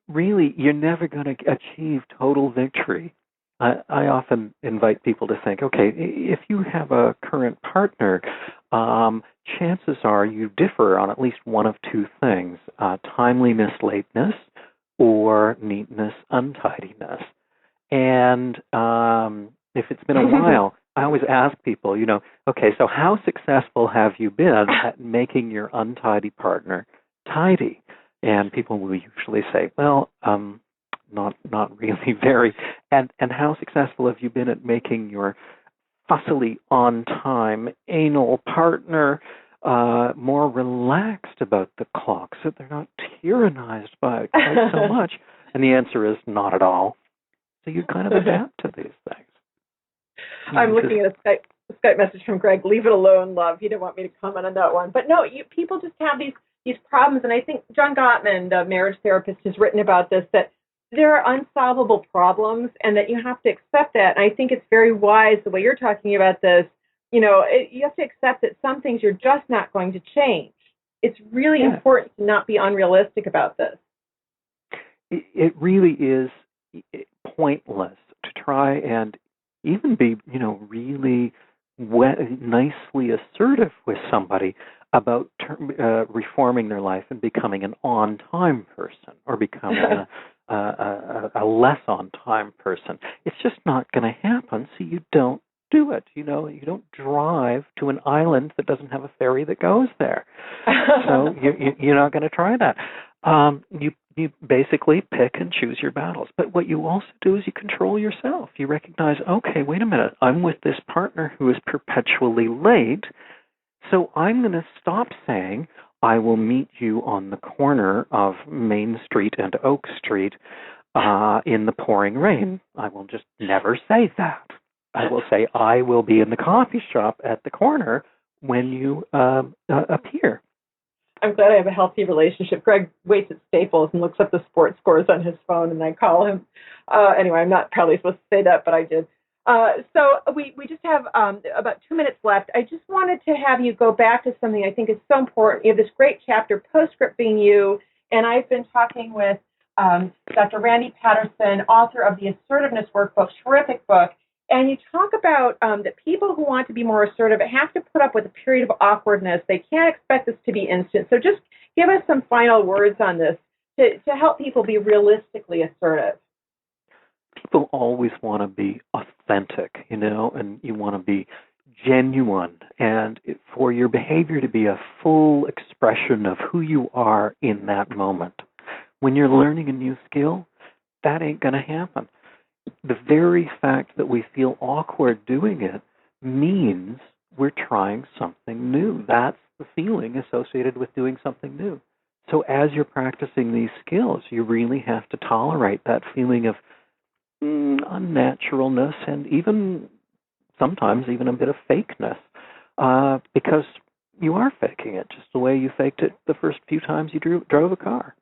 really, you're never going to achieve total victory. I often invite people to think, okay, if you have a current partner, chances are you differ on at least one of two things, timeliness, lateness, or neatness, untidiness. And if it's been a while, I always ask people, okay, so how successful have you been at making your untidy partner tidy? And people will usually say, well, not really very. And how successful have you been at making your fussily on-time anal partner more relaxed about the clock so they're not tyrannized by it quite so much? And the answer is not at all. So you kind of adapt to these things. I'm looking at a Skype message from Greg. Leave it alone, love. He didn't want me to comment on that one. But no, people just have these problems. And I think John Gottman, the marriage therapist, has written about this, that there are unsolvable problems and that you have to accept that. And I think it's very wise the way you're talking about this. You have to accept that some things you're just not going to change. It's really important to not be unrealistic about this. It really is pointless to try and even be, really nicely assertive with somebody about reforming their life and becoming an on-time person or becoming a less on-time person. It's just not going to happen, so you don't do it. You don't drive to an island that doesn't have a ferry that goes there. So you're not going to try that. You basically pick and choose your battles. But what you also do is you control yourself. You recognize, okay, wait a minute, I'm with this partner who is perpetually late, so I'm going to stop saying, I will meet you on the corner of Main Street and Oak Street in the pouring rain. I will just never say that. I will say, I will be in the coffee shop at the corner when you appear. I'm glad I have a healthy relationship. Greg waits at Staples and looks up the sports scores on his phone, and I call him. Anyway, I'm not probably supposed to say that, but I did. So we just have about 2 minutes left. I just wanted to have you go back to something I think is so important. You have this great chapter, Postscript Being You, and I've been talking with Dr. Randy Patterson, author of the Assertiveness Workbook, terrific book. And you talk about that people who want to be more assertive have to put up with a period of awkwardness. They can't expect this to be instant. So just give us some final words on this to help people be realistically assertive. People always want to be authentic, and you want to be genuine. And for your behavior to be a full expression of who you are in that moment. When you're learning a new skill, that ain't going to happen. The very fact that we feel awkward doing it means we're trying something new. That's the feeling associated with doing something new. So as you're practicing these skills, you really have to tolerate that feeling of unnaturalness and even sometimes even a bit of fakeness because you are faking it just the way you faked it the first few times you drove a car.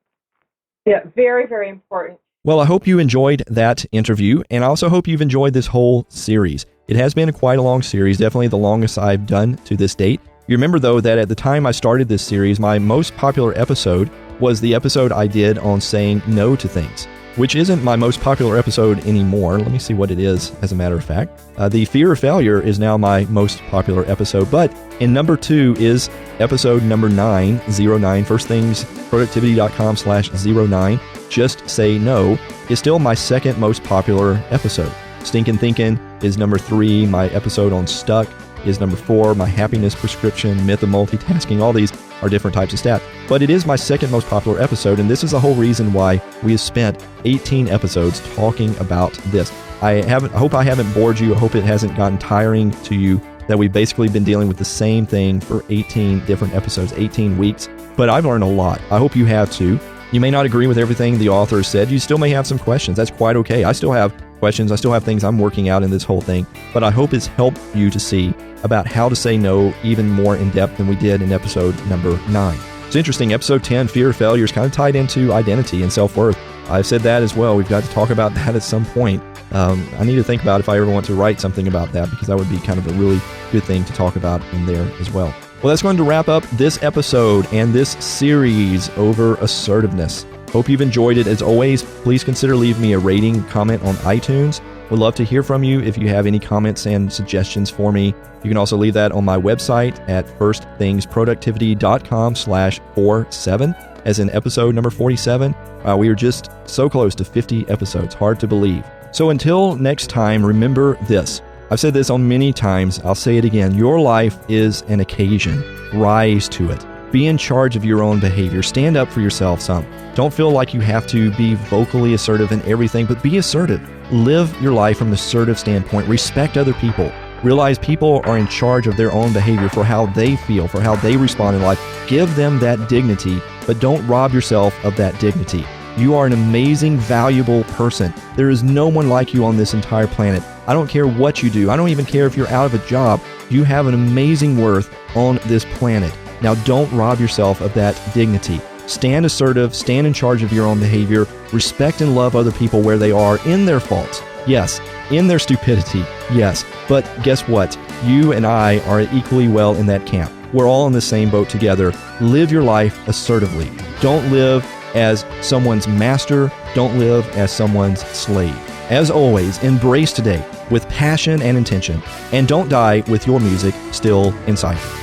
Yeah, very, very important. Well, I hope you enjoyed that interview, and I also hope you've enjoyed this whole series. It has been quite a long series, definitely the longest I've done to this date. You remember, though, that at the time I started this series, my most popular episode was the episode I did on saying no to things, which isn't my most popular episode anymore. Let me see what it is, as a matter of fact. The Fear of Failure is now my most popular episode, but in number 2 is episode number 909, firstthingsproductivity.com/09. Just Say No is still my second most popular episode. Stinkin' Thinking is number 3. My episode on Stuck is number 4. My Happiness Prescription, Myth of Multitasking, all these are different types of stats. But it is my second most popular episode, and this is the whole reason why we have spent 18 episodes talking about this. I hope I haven't bored you. I hope it hasn't gotten tiring to you that we've basically been dealing with the same thing for 18 different episodes, 18 weeks. But I've learned a lot. I hope you have too. You may not agree with everything the author said. You still may have some questions. That's quite okay. I still have questions. I still have things I'm working out in this whole thing. But I hope it's helped you to see about how to say no even more in depth than we did in episode number 9. It's interesting. Episode 10, fear of failure, is kind of tied into identity and self-worth. I've said that as well. We've got to talk about that at some point. I need to think about if I ever want to write something about that, because that would be kind of a really good thing to talk about in there as well. Well, that's going to wrap up this episode and this series over assertiveness. Hope you've enjoyed it. As always, please consider leaving me a rating, comment on iTunes. Would love to hear from you if you have any comments and suggestions for me. You can also leave that on my website at firstthingsproductivity.com/47, as in episode number 47. We are just so close to 50 episodes. Hard to believe. So until next time, remember this. I've said this on many times. I'll say it again. Your life is an occasion. Rise to it. Be in charge of your own behavior. Stand up for yourself some. Don't feel like you have to be vocally assertive in everything, but be assertive. Live your life from an assertive standpoint. Respect other people. Realize people are in charge of their own behavior, for how they feel, for how they respond in life. Give them that dignity, but don't rob yourself of that dignity. You are an amazing, valuable person. There is no one like you on this entire planet. I don't care what you do. I don't even care if you're out of a job. You have an amazing worth on this planet. Now, don't rob yourself of that dignity. Stand assertive, stand in charge of your own behavior, respect and love other people where they are, in their faults. Yes, in their stupidity. Yes, but guess what? You and I are equally well in that camp. We're all in the same boat together. Live your life assertively. Don't live as someone's master. Don't live as someone's slave. As always, embrace today with passion and intention, and don't die with your music still inside you.